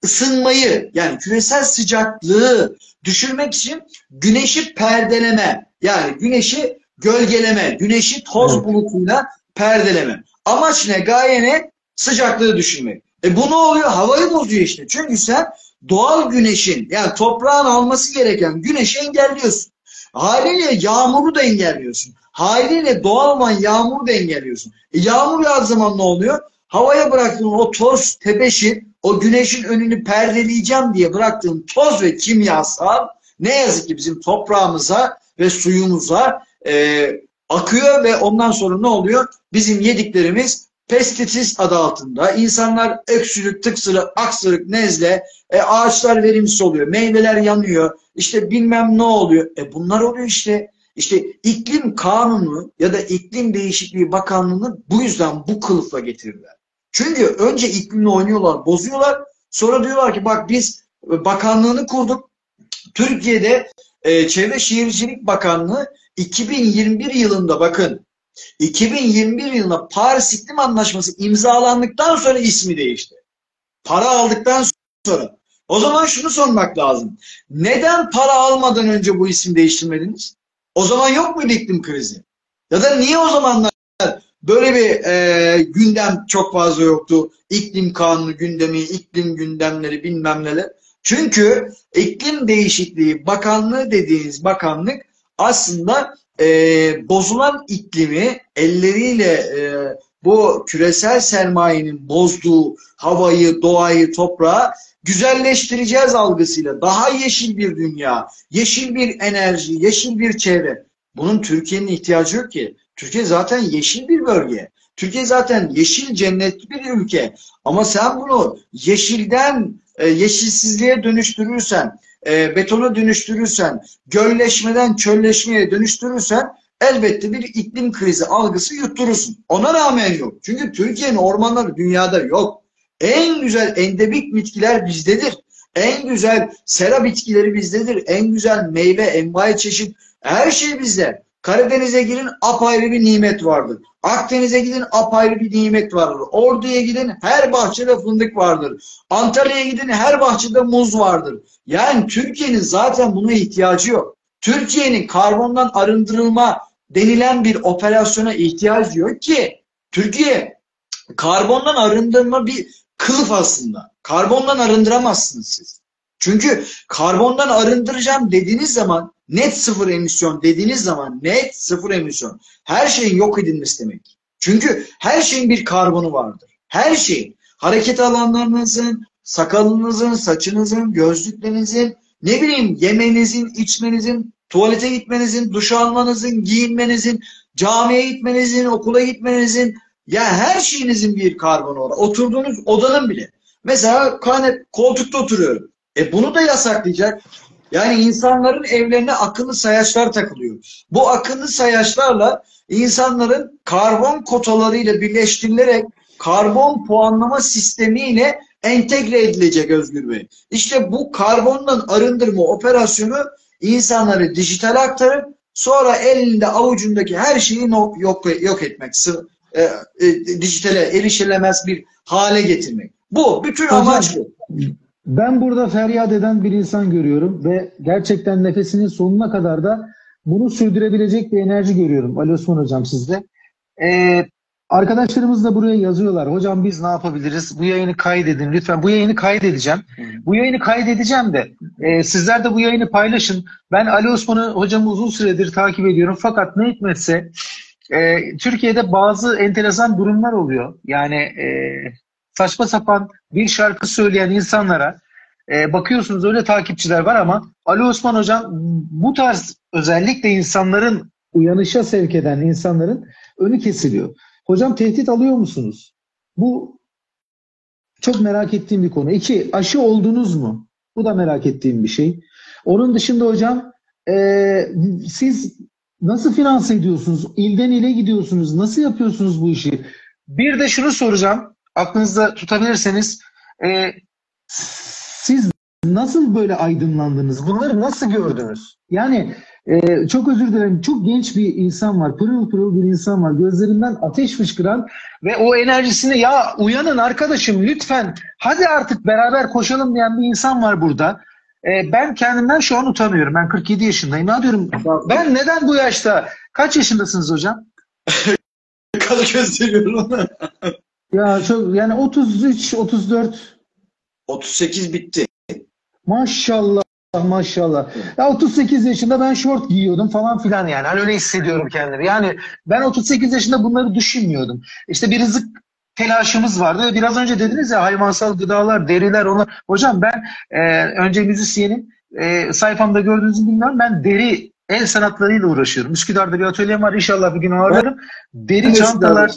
Isınmayı, yani küresel sıcaklığı düşürmek için güneşi perdeleme, yani güneşi gölgeleme, güneşi toz bulutuyla perdeleme. Amaç ne? Gaye ne? Sıcaklığı düşürmek. Bu ne oluyor? Havayı bozuyor işte. Çünkü sen doğal güneşin, yani toprağın alması gereken güneşi engelliyorsun. Haliyle yağmuru da engelliyorsun. Haliyle doğal olan yağmuru da engelliyorsun. Yağmur yağdığı zaman ne oluyor? Havaya bıraktığın o toz, tebeşir, o güneşin önünü perdeleyeceğim diye bıraktığın toz ve kimyasal ne yazık ki bizim toprağımıza ve suyumuza akıyor ve ondan sonra ne oluyor? Bizim yediklerimiz pestisit adı altında. İnsanlar öksürük, tıksırık, aksırık, nezle, ağaçlar verimsiz oluyor, meyveler yanıyor, işte bilmem ne oluyor. Bunlar oluyor işte. İşte iklim kanunu ya da iklim değişikliği bakanlığını bu yüzden bu kılıfla getirirler. Çünkü önce iklimle oynuyorlar, bozuyorlar. Sonra diyorlar ki bak biz bakanlığını kurduk. Türkiye'de Çevre Şehircilik Bakanlığı 2021 yılında, bakın 2021 yılında Paris İklim Anlaşması imzalandıktan sonra ismi değişti. Para aldıktan sonra. O zaman şunu sormak lazım. Neden para almadan önce bu isim değiştirmediniz? O zaman yok muydu iklim krizi? Ya da niye o zamanlar böyle bir gündem çok fazla yoktu? İklim kanunu gündemi, iklim gündemleri bilmem neler. Çünkü iklim değişikliği bakanlığı dediğiniz bakanlık aslında bozulan iklimi elleriyle bu küresel sermayenin bozduğu havayı, doğayı, toprağı güzelleştireceğiz algısıyla daha yeşil bir dünya, yeşil bir enerji, yeşil bir çevre. Bunun Türkiye'nin ihtiyacı yok ki. Türkiye zaten yeşil bir bölge. Türkiye zaten yeşil cennetli bir ülke. Ama sen bunu yeşilden yeşilsizliğe dönüştürürsen, betona dönüştürürsen, gölleşmeden çölleşmeye dönüştürürsen elbette bir iklim krizi algısı yutturursun. Ona rağmen yok. Çünkü Türkiye'nin ormanları dünyada yok. En güzel endemik bitkiler bizdedir. En güzel sera bitkileri bizdedir. En güzel meyve, envai çeşit her şey bizde. Karadeniz'e girin apayrı bir nimet vardır. Akdeniz'e gidin apayrı bir nimet vardır. Ordu'ya gidin her bahçede fındık vardır. Antalya'ya gidin her bahçede muz vardır. Yani Türkiye'nin zaten buna ihtiyacı yok. Türkiye'nin karbondan arındırılma denilen bir operasyona ihtiyacı yok ki. Türkiye karbondan arındırma bir kılıf aslında. Karbondan arındıramazsınız siz. Çünkü karbondan arındıracağım dediğiniz zaman, net sıfır emisyon dediğiniz zaman, net sıfır emisyon her şeyin yok edilmesi demek. Çünkü her şeyin bir karbonu vardır. Her şeyin. Hareket alanlarınızın, sakalınızın, saçınızın, gözlüklerinizin, ne bileyim yemenizin, içmenizin, tuvalete gitmenizin, duş almanızın, giyinmenizin, camiye gitmenizin, okula gitmenizin, ya her şeyinizin bir karbonu var. Oturduğunuz odanın bile. Mesela koltukta oturuyorum. Bunu da yasaklayacak. Yani insanların evlerine akıllı sayaçlar takılıyor. Bu akıllı sayaçlarla insanların karbon kotalarıyla birleştirilerek karbon puanlama sistemiyle entegre edilecek Özgür Bey. İşte bu karbondan arındırma operasyonu insanları dijitale aktarıp sonra elinde avucundaki her şeyi yok etmek. Dijitale erişilemez bir hale getirmek. Bu. Bütün amaç bu. Ben burada feryat eden bir insan görüyorum ve gerçekten nefesinin sonuna kadar da bunu sürdürebilecek bir enerji görüyorum. Ali Osman Hocam sizde. Arkadaşlarımız da buraya yazıyorlar. Hocam biz ne yapabiliriz? Bu yayını kaydedin lütfen. Bu yayını kaydedeceğim. Bu yayını kaydedeceğim de sizler de bu yayını paylaşın. Ben Ali Osman Hocam'ı uzun süredir takip ediyorum. Fakat ne hikmetse Türkiye'de bazı enteresan durumlar oluyor. Yani saçma sapan bir şarkı söyleyen insanlara bakıyorsunuz öyle takipçiler var ama Ali Osman Hocam bu tarz özellikle insanların uyanışa sevk eden insanların önü kesiliyor. Hocam tehdit alıyor musunuz? Bu çok merak ettiğim bir konu. 2, aşı oldunuz mu? Bu da merak ettiğim bir şey. Onun dışında hocam siz Nasıl finanse ediyorsunuz? İlden ile gidiyorsunuz. Nasıl yapıyorsunuz bu işi? Bir de şunu soracağım. Aklınızda tutabilirseniz. Siz nasıl böyle aydınlandınız? Bunları nasıl gördünüz? Yani çok özür dilerim. Çok genç bir insan var. Pırıl pırıl bir insan var. Gözlerinden ateş fışkıran ve o enerjisini ya uyanın arkadaşım lütfen hadi artık beraber koşalım diyen bir insan var burada. Ben kendimden şu an utanıyorum. Ben 47 yaşındayım. Ne diyorum? Ben neden bu yaşta? Kaç yaşındasınız hocam? Kalı gösteriyorum. Ya çok yani 33, 34. 38 bitti. Maşallah maşallah. Ya 38 yaşında ben şort giyiyordum falan filan yani. Hani öyle hissediyorum kendimi. Yani ben 38 yaşında bunları düşünmüyordum. İşte bir rızık telaşımız vardı. Biraz önce dediniz ya hayvansal gıdalar, deriler onlar. Hocam ben önce müzisyenim. Sayfamda gördüğünüzü bilmiyorum. Ben deri el sanatlarıyla uğraşıyorum. Üsküdar'da bir atölyem var. İnşallah bir gün ağırlarım. Deri çantalar.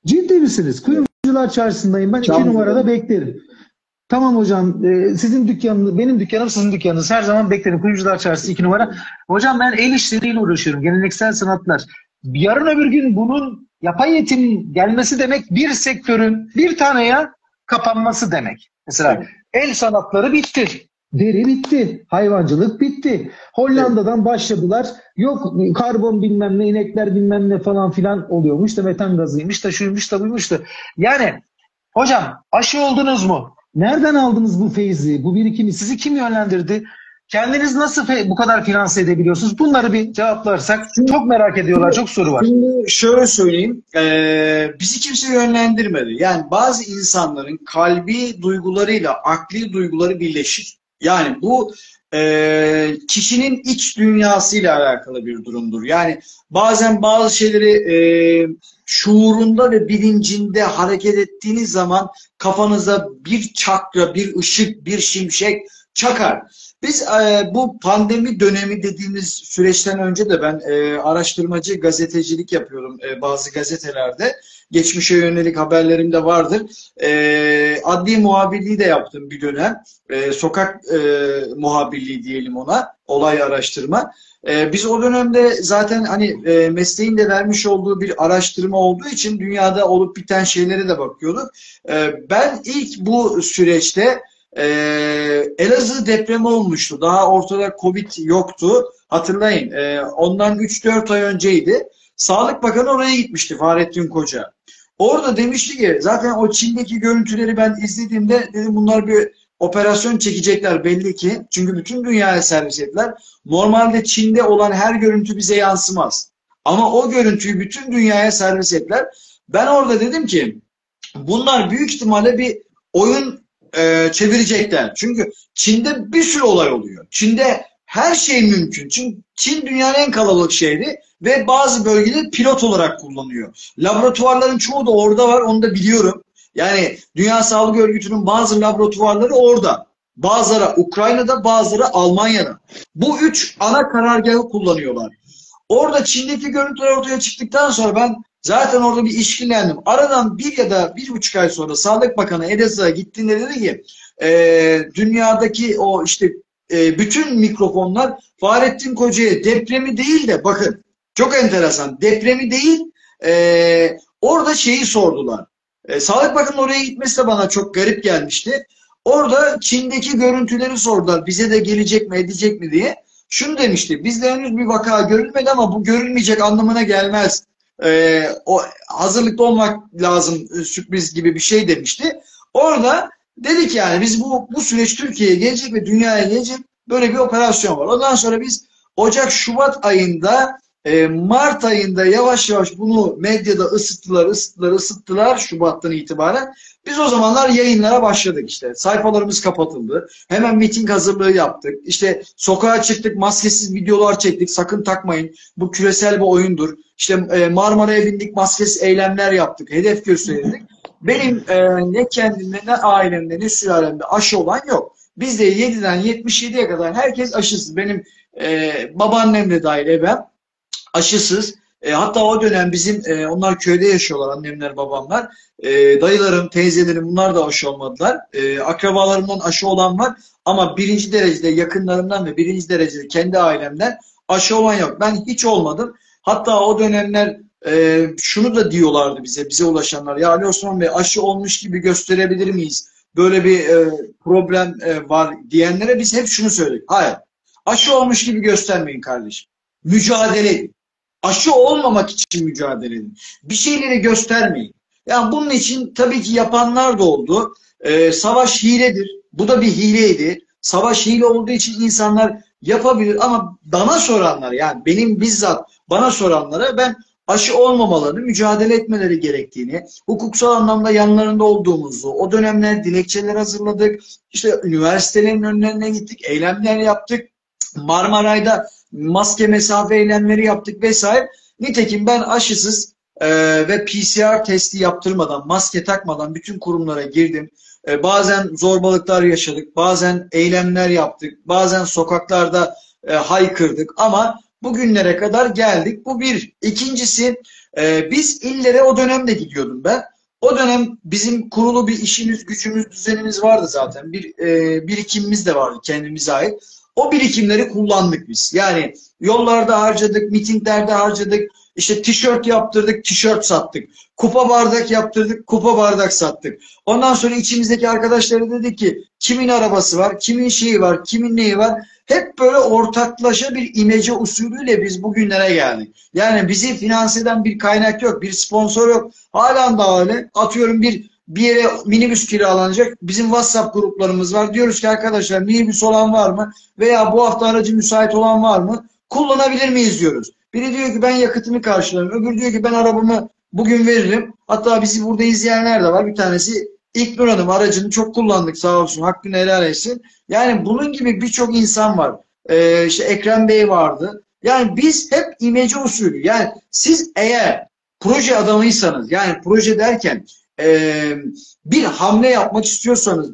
Ciddi misiniz? Kuyumcular Çarşısı'ndayım. Ben 2 numarada beklerim. Tamam hocam. Sizin dükkanınız, benim dükkanım sizin dükkanınız. Her zaman beklerim. Kuyumcular Çarşısı 2 numara. Hocam ben el işleriyle uğraşıyorum. Geleneksel sanatlar. Yarın öbür gün bunun yapay eğitim gelmesi demek bir sektörün bir taneye kapanması demek. Mesela el sanatları bitti. Deri bitti. Hayvancılık bitti. Hollanda'dan başladılar. Yok karbon bilmem ne, inekler bilmem ne falan filan oluyormuş da metan gazıymış da şuymuş da buymuş da. Yani hocam aşı oldunuz mu? Nereden aldınız bu feyzi, bu birikimi? Sizi kim yönlendirdi? Kendiniz nasıl bu kadar finanse edebiliyorsunuz? Bunları bir cevaplarsak çok merak ediyorlar. Çok soru var. Şimdi şöyle söyleyeyim. Bizi kimse yönlendirmedi. Yani bazı insanların kalbi duygularıyla akli duyguları birleşir. Yani bu kişinin iç dünyasıyla alakalı bir durumdur. Yani bazen bazı şeyleri şuurunda ve bilincinde hareket ettiğiniz zaman kafanıza bir çakra, bir ışık, bir şimşek çakar. Biz bu pandemi dönemi dediğimiz süreçten önce de ben araştırmacı gazetecilik yapıyorum bazı gazetelerde. Geçmişe yönelik haberlerim de vardır. Adli muhabirliği de yaptım bir dönem. Sokak muhabirliği diyelim ona. Olay araştırma. Biz o dönemde zaten hani mesleğin de vermiş olduğu bir araştırma olduğu için dünyada olup biten şeylere de bakıyorduk. Ben ilk bu süreçte Elazığ depremi olmuştu. Daha ortada Covid yoktu. Hatırlayın. Ondan 3-4 ay önceydi. Sağlık Bakanı oraya gitmişti, Fahrettin Koca. Orada demişti ki zaten o Çin'deki görüntüleri ben izlediğimde dedim bunlar bir operasyon çekecekler belli ki. Çünkü bütün dünyaya servis ettiler. Normalde Çin'de olan her görüntü bize yansımaz. Ama o görüntüyü bütün dünyaya servis ettiler. Ben orada dedim ki bunlar büyük ihtimalle bir oyun çevirecekler. Çünkü Çin'de bir sürü olay oluyor. Çin'de her şey mümkün. Çünkü Çin dünyanın en kalabalık şehri ve bazı bölgeleri pilot olarak kullanıyor. Laboratuvarların çoğu da orada var, onu da biliyorum. Yani Dünya Sağlık Örgütü'nün bazı laboratuvarları orada. Bazıları Ukrayna'da, bazıları Almanya'da. Bu 3 ana karargahı kullanıyorlar. Orada Çin'deki görüntüler ortaya çıktıktan sonra ben zaten orada bir işkillendim. Aradan 1 ya da 1,5 ay sonra Sağlık Bakanı Elazığ'a gittiğinde dedi ki dünyadaki o işte bütün mikrofonlar Fahrettin Koca'ya depremi değil de bakın çok enteresan depremi değil orada şeyi sordular. Sağlık Bakanı'nın oraya gitmesi de bana çok garip gelmişti. Orada Çin'deki görüntüleri sordular. Bize de gelecek mi edecek mi diye. Şunu demişti. Bizde henüz bir vaka görülmedi ama bu görülmeyecek anlamına gelmez. O hazırlıklı olmak lazım sürpriz gibi bir şey demişti. Orada dedik yani biz bu süreç Türkiye'ye gelecek ve dünyaya gelecek böyle bir operasyon var. Ondan sonra biz Ocak-Şubat ayında Mart ayında yavaş yavaş bunu medyada ısıttılar Şubat'tan itibaren. Biz o zamanlar yayınlara başladık işte. Sayfalarımız kapatıldı. Hemen miting hazırlığı yaptık. İşte sokağa çıktık, maskesiz videolar çektik. Sakın takmayın. Bu küresel bir oyundur. İşte Marmara'ya bindik, maskesiz eylemler yaptık. Hedef gösterildik. Benim ne kendimde ne ailemde ne sülalemde aşı olan yok. Bizde 7'den 77'ye kadar herkes aşısız. Benim babaannem de dahil ebem aşısız. Hatta o dönem bizim onlar köyde yaşıyorlar annemler babamlar. Dayılarım, teyzelerim bunlar da aşı olmadılar. Akrabalarımdan aşı olan var ama birinci derecede yakınlarımdan ve birinci derecede kendi ailemden Aşı olan yok. Ben hiç olmadım. Hatta o dönemler şunu da diyorlardı bize ulaşanlar. Ya Ali Osman Bey, aşı olmuş gibi gösterebilir miyiz? Böyle bir problem var diyenlere biz hep şunu söyledik. Hayır. Aşı olmuş gibi göstermeyin kardeşim. Mücadele edin. Aşı olmamak için mücadele edin. Bir şeyleri göstermeyin. Yani bunun için tabii ki yapanlar da oldu. Savaş hiledir. Bu da bir hileydi. Savaş hile olduğu için insanlar yapabilir ama bana soranlar, yani benim bizzat bana soranlara ben aşı olmamalarını, mücadele etmeleri gerektiğini, hukuksal anlamda yanlarında olduğumuzu, o dönemler dilekçeler hazırladık, işte üniversitelerin önlerine gittik, eylemler yaptık, Marmaray'da maske mesafe eylemleri yaptık vesaire. Nitekim ben aşısız ve PCR testi yaptırmadan, maske takmadan bütün kurumlara girdim. Bazen zorbalıklar yaşadık, bazen eylemler yaptık, bazen sokaklarda haykırdık ama bugünlere kadar geldik. Bu bir. İkincisi, biz illere o dönemde gidiyordum ben. O dönem bizim kurulu bir işimiz, gücümüz, düzenimiz vardı zaten. Bir birikimimiz de vardı kendimize ait. O birikimleri kullandık biz. Yani yollarda harcadık, mitinglerde harcadık. İşte tişört yaptırdık, tişört sattık. Kupa bardak yaptırdık, kupa bardak sattık. Ondan sonra içimizdeki arkadaşlara dedik ki kimin arabası var, kimin şeyi var, kimin neyi var. Hep böyle ortaklaşa bir imece usulüyle biz bugünlere geldik. Yani bizi finanse eden bir kaynak yok, bir sponsor yok. Halen daha öyle. Atıyorum bir yere minibüs kiralanacak. Bizim WhatsApp gruplarımız var. Diyoruz ki arkadaşlar minibüs olan var mı? Veya bu hafta aracı müsait olan var mı? Kullanabilir miyiz diyoruz. Biri diyor ki ben yakıtını karşılarım. Öbürü diyor ki ben arabamı bugün veririm. Hatta bizi burada izleyenler de var. Bir tanesi İlknur Hanım, aracını çok kullandık sağ olsun. Hakkını helal etsin. Yani bunun gibi birçok insan var. İşte Ekrem Bey vardı. Yani biz hep imece usulü. Yani siz eğer proje adamıysanız, yani proje derken bir hamle yapmak istiyorsanız,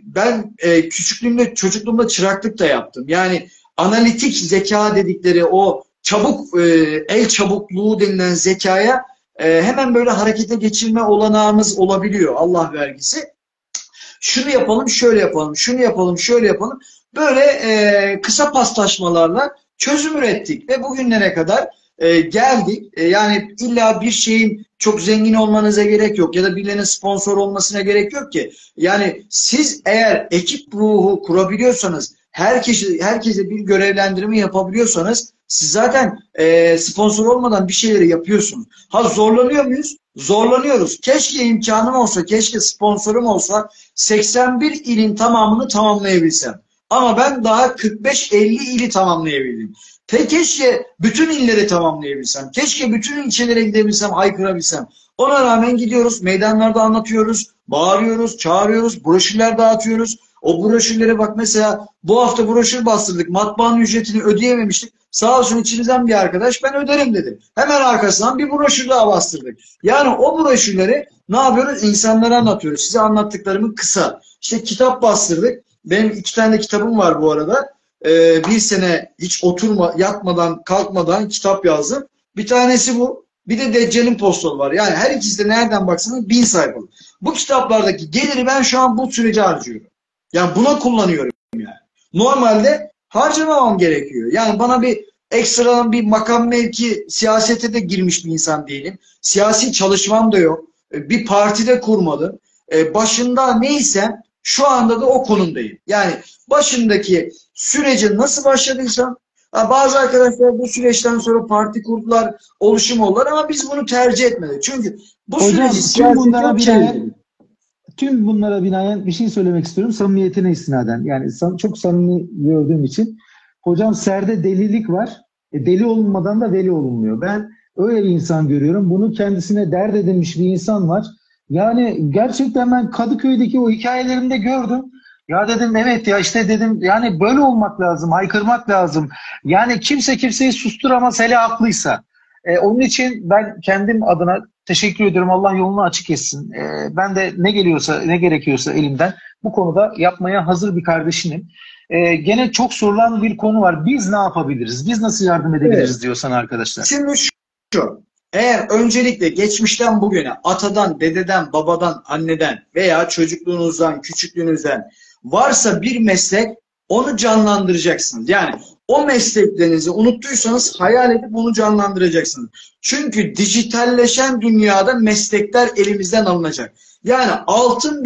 ben küçüklüğümde, çocukluğumda çıraklık da yaptım. Yani analitik zeka dedikleri o çabuk el çabukluğu denilen zekaya hemen böyle harekete geçirme olanağımız olabiliyor, Allah vergisi. Şunu yapalım, şöyle yapalım, şunu yapalım, şöyle yapalım. Böyle kısa paslaşmalarla çözüm ürettik ve bugünlere kadar geldik. Yani illa bir şeyin çok zengin olmanıza gerek yok ya da birilerinin sponsor olmasına gerek yok ki. Yani siz eğer ekip ruhu kurabiliyorsanız, herkese bir görevlendirme yapabiliyorsanız siz zaten sponsor olmadan bir şeyleri yapıyorsunuz. Ha, zorlanıyor muyuz? Zorlanıyoruz. Keşke imkanım olsa, keşke sponsorum olsa 81 ilin tamamını tamamlayabilsem. Ama ben daha 45-50 ili tamamlayabildim. Keşke bütün illeri tamamlayabilsem. Keşke bütün ilçelere gidebilsem, haykırabilsem. Ona rağmen gidiyoruz, meydanlarda anlatıyoruz, bağırıyoruz, çağırıyoruz, broşürler dağıtıyoruz. O broşürlere bak, mesela bu hafta broşür bastırdık. Matbaanın ücretini ödeyememiştik. Sağ olsun içimizden bir arkadaş ben öderim dedi. Hemen arkasından bir broşür daha bastırdık. Yani o broşürleri ne yapıyoruz? İnsanlara anlatıyoruz. Size anlattıklarımı kısa. İşte kitap bastırdık. Benim 2 tane kitabım var bu arada. Bir sene hiç yatmadan kalkmadan kitap yazdım. Bir tanesi bu. Bir de Deccal'in Postalı var. Yani her ikisi de nereden baksanız 1000 sayfalık. Bu kitaplardaki geliri ben şu an bu sürece harcıyorum. Yani buna kullanıyorum yani. Normalde harcamamam gerekiyor. Yani bana bir ekstradan bir makam mevki, siyasete de girmiş bir insan değilim. Siyasi çalışmam da yok. Bir partide kurmadım. Başında neysem şu anda da o konumdayım. Yani başındaki sürece nasıl başladıysam, bazı arkadaşlar bu süreçten sonra parti kurdular, oluşum oldular ama biz bunu tercih etmedik. Çünkü bu Hocam, süreci siyasete tüm bunlara binaen bir şey söylemek istiyorum samimiyetine istinaden. Yani çok samimi gördüğüm için. Hocam serde delilik var. Deli olunmadan da veli olunmuyor. Ben öyle bir insan görüyorum. Bunu kendisine dert edinmiş bir insan var. Yani gerçekten ben Kadıköy'deki o hikayelerinde gördüm. Ya dedim evet ya işte dedim yani böyle olmak lazım, haykırmak lazım. Yani kimse kimseyi susturamaz hele haklıysa. Onun için ben kendim adına teşekkür ediyorum. Allah yolunu açık etsin. Ben de ne geliyorsa, ne gerekiyorsa elimden bu konuda yapmaya hazır bir kardeşinim. Gene çok sorulan bir konu var. Biz ne yapabiliriz? Biz nasıl yardım edebiliriz, evet, diyorsan arkadaşlar. Şimdi şu, eğer öncelikle geçmişten bugüne atadan, dededen, babadan, anneden veya çocukluğunuzdan, küçüklüğünüzden varsa bir meslek, onu canlandıracaksınız. Yani O mesleklerinizi unuttuysanız hayal edip bunu canlandıracaksınız. Çünkü dijitalleşen dünyada meslekler elimizden alınacak. Yani altın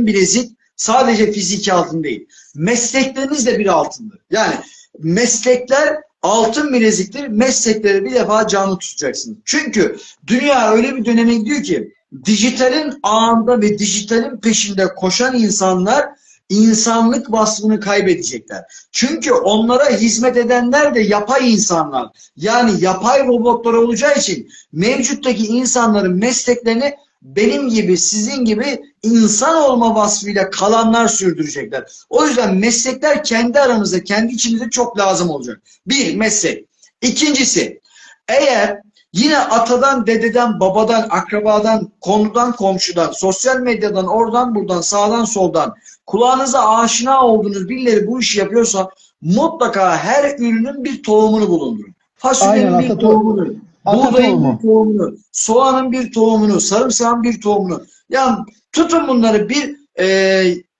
bilezik sadece fiziki altın değil. Meslekleriniz de bir altındır. Yani meslekler altın bileziktir. Meslekleri bir defa canlı tutacaksınız. Çünkü dünya öyle bir döneme gidiyor ki dijitalin ağında ve dijitalin peşinde koşan insanlar insanlık vasfını kaybedecekler. Çünkü onlara hizmet edenler de yapay insanlar. Yani yapay robotlar olacağı için mevcuttaki insanların mesleklerini benim gibi, sizin gibi insan olma vasfıyla kalanlar sürdürecekler. O yüzden meslekler kendi aramızda, kendi içimizde çok lazım olacak. Bir, meslek. İkincisi, eğer yine atadan, dededen, babadan, akrabadan, konudan, komşudan, sosyal medyadan, oradan, buradan, sağdan, soldan kulağınıza aşina olduğunuz birileri bu işi yapıyorsa mutlaka her ürünün bir tohumunu bulundurun. Fasulyenin bir tohumunu, buğdayın bir tohumunu, soğanın bir tohumunu, sarımsağın bir tohumunu. Yani tutun bunları bir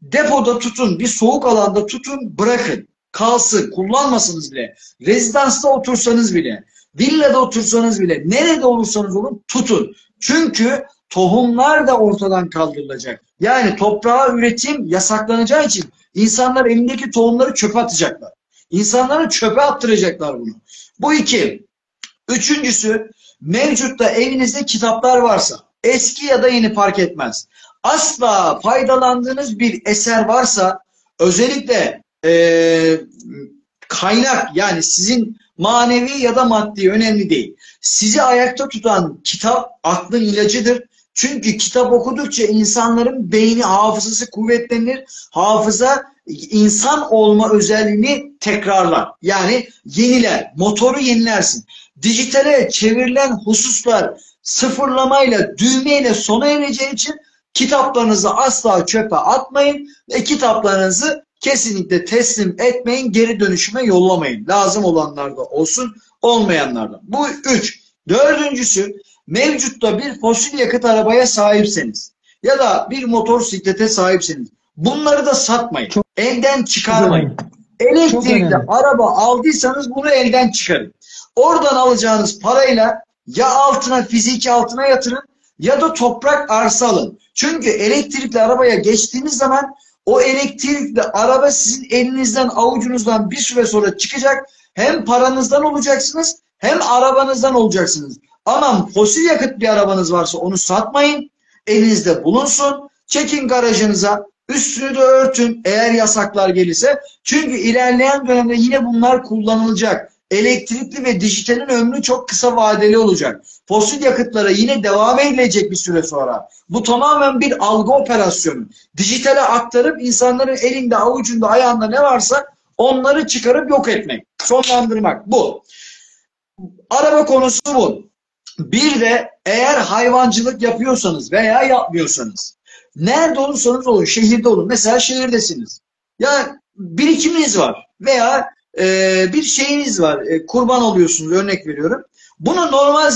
depoda tutun, bir soğuk alanda tutun, bırakın. Kalsın, kullanmasınız bile. Rezidansta otursanız bile, villada otursanız bile, nerede olursanız olun tutun. Çünkü tohumlar da ortadan kaldırılacak. Yani toprağa üretim yasaklanacağı için insanlar elindeki tohumları çöpe atacaklar. İnsanları çöpe attıracaklar bunu. Bu iki. Üçüncüsü, mevcutta evinizde kitaplar varsa, eski ya da yeni fark etmez. Asla faydalandığınız bir eser varsa, özellikle kaynak, yani sizin manevi ya da maddi önemli değil. Sizi ayakta tutan kitap aklın ilacıdır. Çünkü kitap okudukça insanların beyni, hafızası kuvvetlenir. Hafıza insan olma özelliğini tekrarlar. Yani yeniler, motoru yenilersin. Dijitale çevrilen hususlar sıfırlamayla, düğmeyle sona ereceği için kitaplarınızı asla çöpe atmayın ve kitaplarınızı kesinlikle teslim etmeyin, geri dönüşüme yollamayın. Lazım olanlar da olsun, olmayanlar da. Bu üç. Dördüncüsü, mevcutta bir fosil yakıt arabaya sahipseniz ya da bir motosiklete sahipseniz bunları da satmayın. Elden çıkarmayın. Elektrikli araba aldıysanız bunu elden çıkarın. Oradan alacağınız parayla ya altına, fiziki altına yatırın ya da toprak arsa alın. Çünkü elektrikli arabaya geçtiğiniz zaman o elektrikli araba sizin elinizden, avucunuzdan bir süre sonra çıkacak. Hem paranızdan olacaksınız hem arabanızdan olacaksınız. Ama fosil yakıt bir arabanız varsa onu satmayın. Elinizde bulunsun. Çekin garajınıza. Üstünü de örtün eğer yasaklar gelirse. Çünkü ilerleyen dönemde yine bunlar kullanılacak. Elektrikli ve dijitalin ömrü çok kısa vadeli olacak. Fosil yakıtlara yine devam edilecek bir süre sonra. Bu tamamen bir algı operasyonu. Dijitale aktarıp insanların elinde, avucunda, ayağında ne varsa onları çıkarıp yok etmek. Sonlandırmak. Bu. Araba konusu bu. Bir de eğer hayvancılık yapıyorsanız veya yapmıyorsanız, nerede olursanız olun, şehirde olun. Mesela şehirdesiniz. Ya birikiminiz var veya bir şeyiniz var. Kurban oluyorsunuz, örnek veriyorum. Bunu normal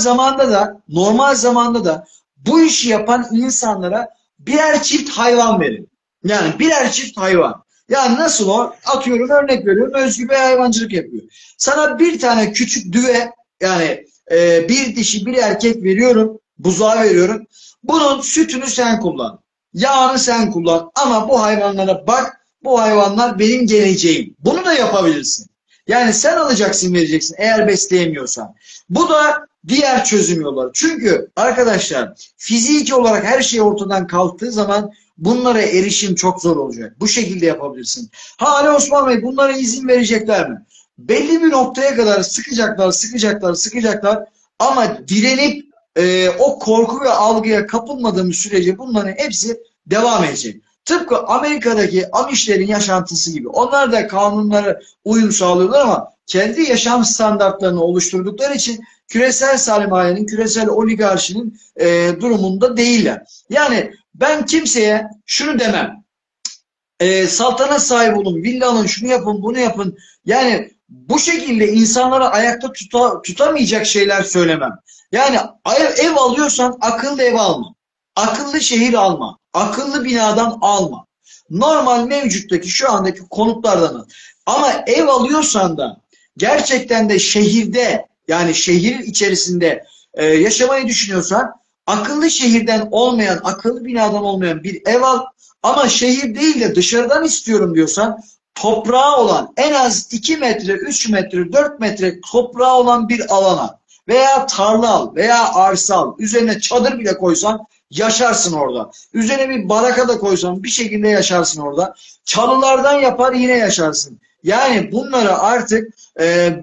zamanda da bu işi yapan insanlara birer çift hayvan verin. Yani birer çift hayvan. Yani nasıl o? Atıyorum, örnek veriyorum. Özgü Bey hayvancılık yapıyor. Sana bir tane küçük düve, yani bir dişi bir erkek veriyorum. Buzağı veriyorum. Bunun sütünü sen kullan. Yağını sen kullan. Ama bu hayvanlara bak. Bu hayvanlar benim geleceğim. Bunu da yapabilirsin. Yani sen alacaksın, vereceksin eğer besleyemiyorsan. Bu da diğer çözüm yolları. Çünkü arkadaşlar fiziki olarak her şey ortadan kalktığı zaman bunlara erişim çok zor olacak. Bu şekilde yapabilirsin. Ali Osman Bey, bunlara izin verecekler mi? Belli bir noktaya kadar sıkacaklar ama direnip o korku ve algıya kapılmadığımız sürece bunların hepsi devam edecek. Tıpkı Amerika'daki Amishlerin yaşantısı gibi. Onlar da kanunlara uyum sağlıyorlar ama kendi yaşam standartlarını oluşturdukları için küresel sermayenin, küresel oligarşinin durumunda değiller. Yani ben kimseye şunu demem. Saltanat sahibi olun, villa alın, şunu yapın, bunu yapın. Yani bu şekilde insanları ayakta tutamayacak şeyler söylemem. Yani ev alıyorsan akıllı ev alma. Akıllı şehir alma. Akıllı binadan alma. Normal mevcuttaki şu andaki konutlardan al. Ama ev alıyorsan da gerçekten de şehirde, yani şehir içerisinde yaşamayı düşünüyorsan, akıllı şehirden olmayan, akıllı binadan olmayan bir ev al. Ama şehir değil de dışarıdan istiyorum diyorsan, toprağı olan, en az 2 metre, 3 metre, 4 metre toprağı olan bir alana veya tarla al veya arsa al. Üzerine çadır bile koysan yaşarsın orada. Üzerine bir baraka da koysan bir şekilde yaşarsın orada. Çalılardan yapar yine yaşarsın. Yani bunlara artık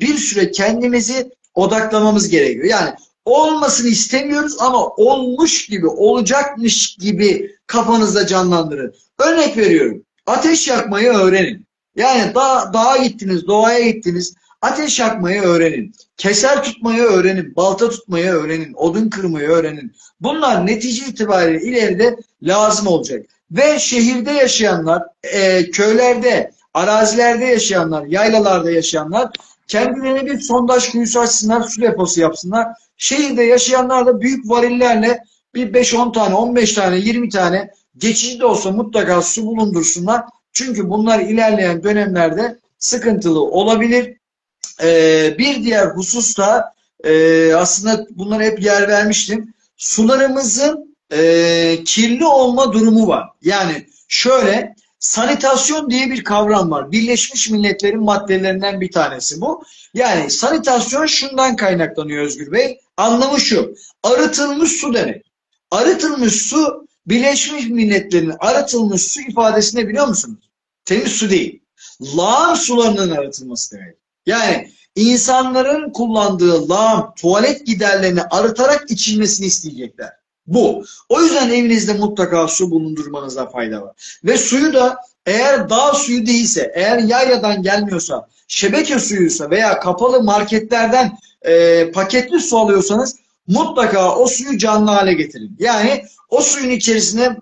bir süre kendimizi odaklamamız gerekiyor. Yani olmasını istemiyoruz ama olmuş gibi, olacakmış gibi kafanızda canlandırın. Örnek veriyorum. Ateş yakmayı öğrenin. Yani dağa gittiniz, doğaya gittiniz. Ateş yakmayı öğrenin. Keser tutmayı öğrenin. Balta tutmayı öğrenin. Odun kırmayı öğrenin. Bunlar netice itibariyle ileride lazım olacak. Ve şehirde yaşayanlar, köylerde, arazilerde yaşayanlar, yaylalarda yaşayanlar kendilerine bir sondaj kuyusu açsınlar, su deposu yapsınlar. Şehirde yaşayanlar da büyük varillerle bir 5-10 tane, 15 tane, 20 tane geçici de olsa mutlaka su bulundursunlar. Çünkü bunlar ilerleyen dönemlerde sıkıntılı olabilir. Bir diğer husus da aslında bunlara hep yer vermiştim. Sularımızın kirli olma durumu var. Yani şöyle, sanitasyon diye bir kavram var. Birleşmiş Milletler'in maddelerinden bir tanesi bu. Yani sanitasyon şundan kaynaklanıyor Özgür Bey. Anlamı şu: arıtılmış su demek. Arıtılmış su, Birleşmiş Milletler'in arıtılmış su ifadesini biliyor musunuz? Temiz su değil. Lağım sularının arıtılması demek. Yani insanların kullandığı lağım, tuvalet giderlerini arıtarak içilmesini isteyecekler. Bu. O yüzden evinizde mutlaka su bulundurmanızda fayda var. Ve suyu da eğer dağ suyu değilse, eğer yayladan gelmiyorsa, şebeke suyuysa veya kapalı marketlerden paketli su alıyorsanız mutlaka o suyu canlı hale getirin. Yani o suyun içerisine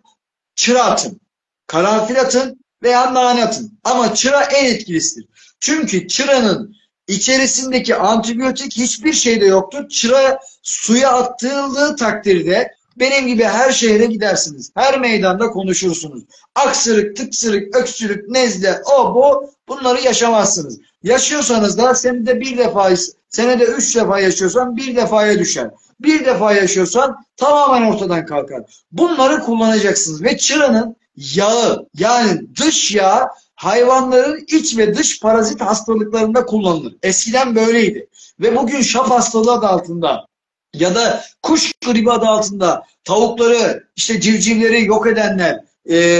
çıra atın, karanfil atın veya nane atın. Ama çıra en etkilisidir. Çünkü çıranın içerisindeki antibiyotik hiçbir şeyde yoktur. Çıra suya atıldığı takdirde benim gibi her şehre gidersiniz. Her meydanda konuşursunuz. Aksırık, tıksırık, öksürük, nezle, o bu, bunları yaşamazsınız. Yaşıyorsanız da senede bir defa, senede 3 defa yaşıyorsan bir defaya düşer. Bir defa yaşıyorsan tamamen ortadan kalkar. Bunları kullanacaksınız ve çıranın yağı, yani dış yağı, hayvanların iç ve dış parazit hastalıklarında kullanılır. Eskiden böyleydi. Ve bugün şap hastalığı adı altında ya da kuş gribi adı altında tavukları, işte civcivleri yok edenler,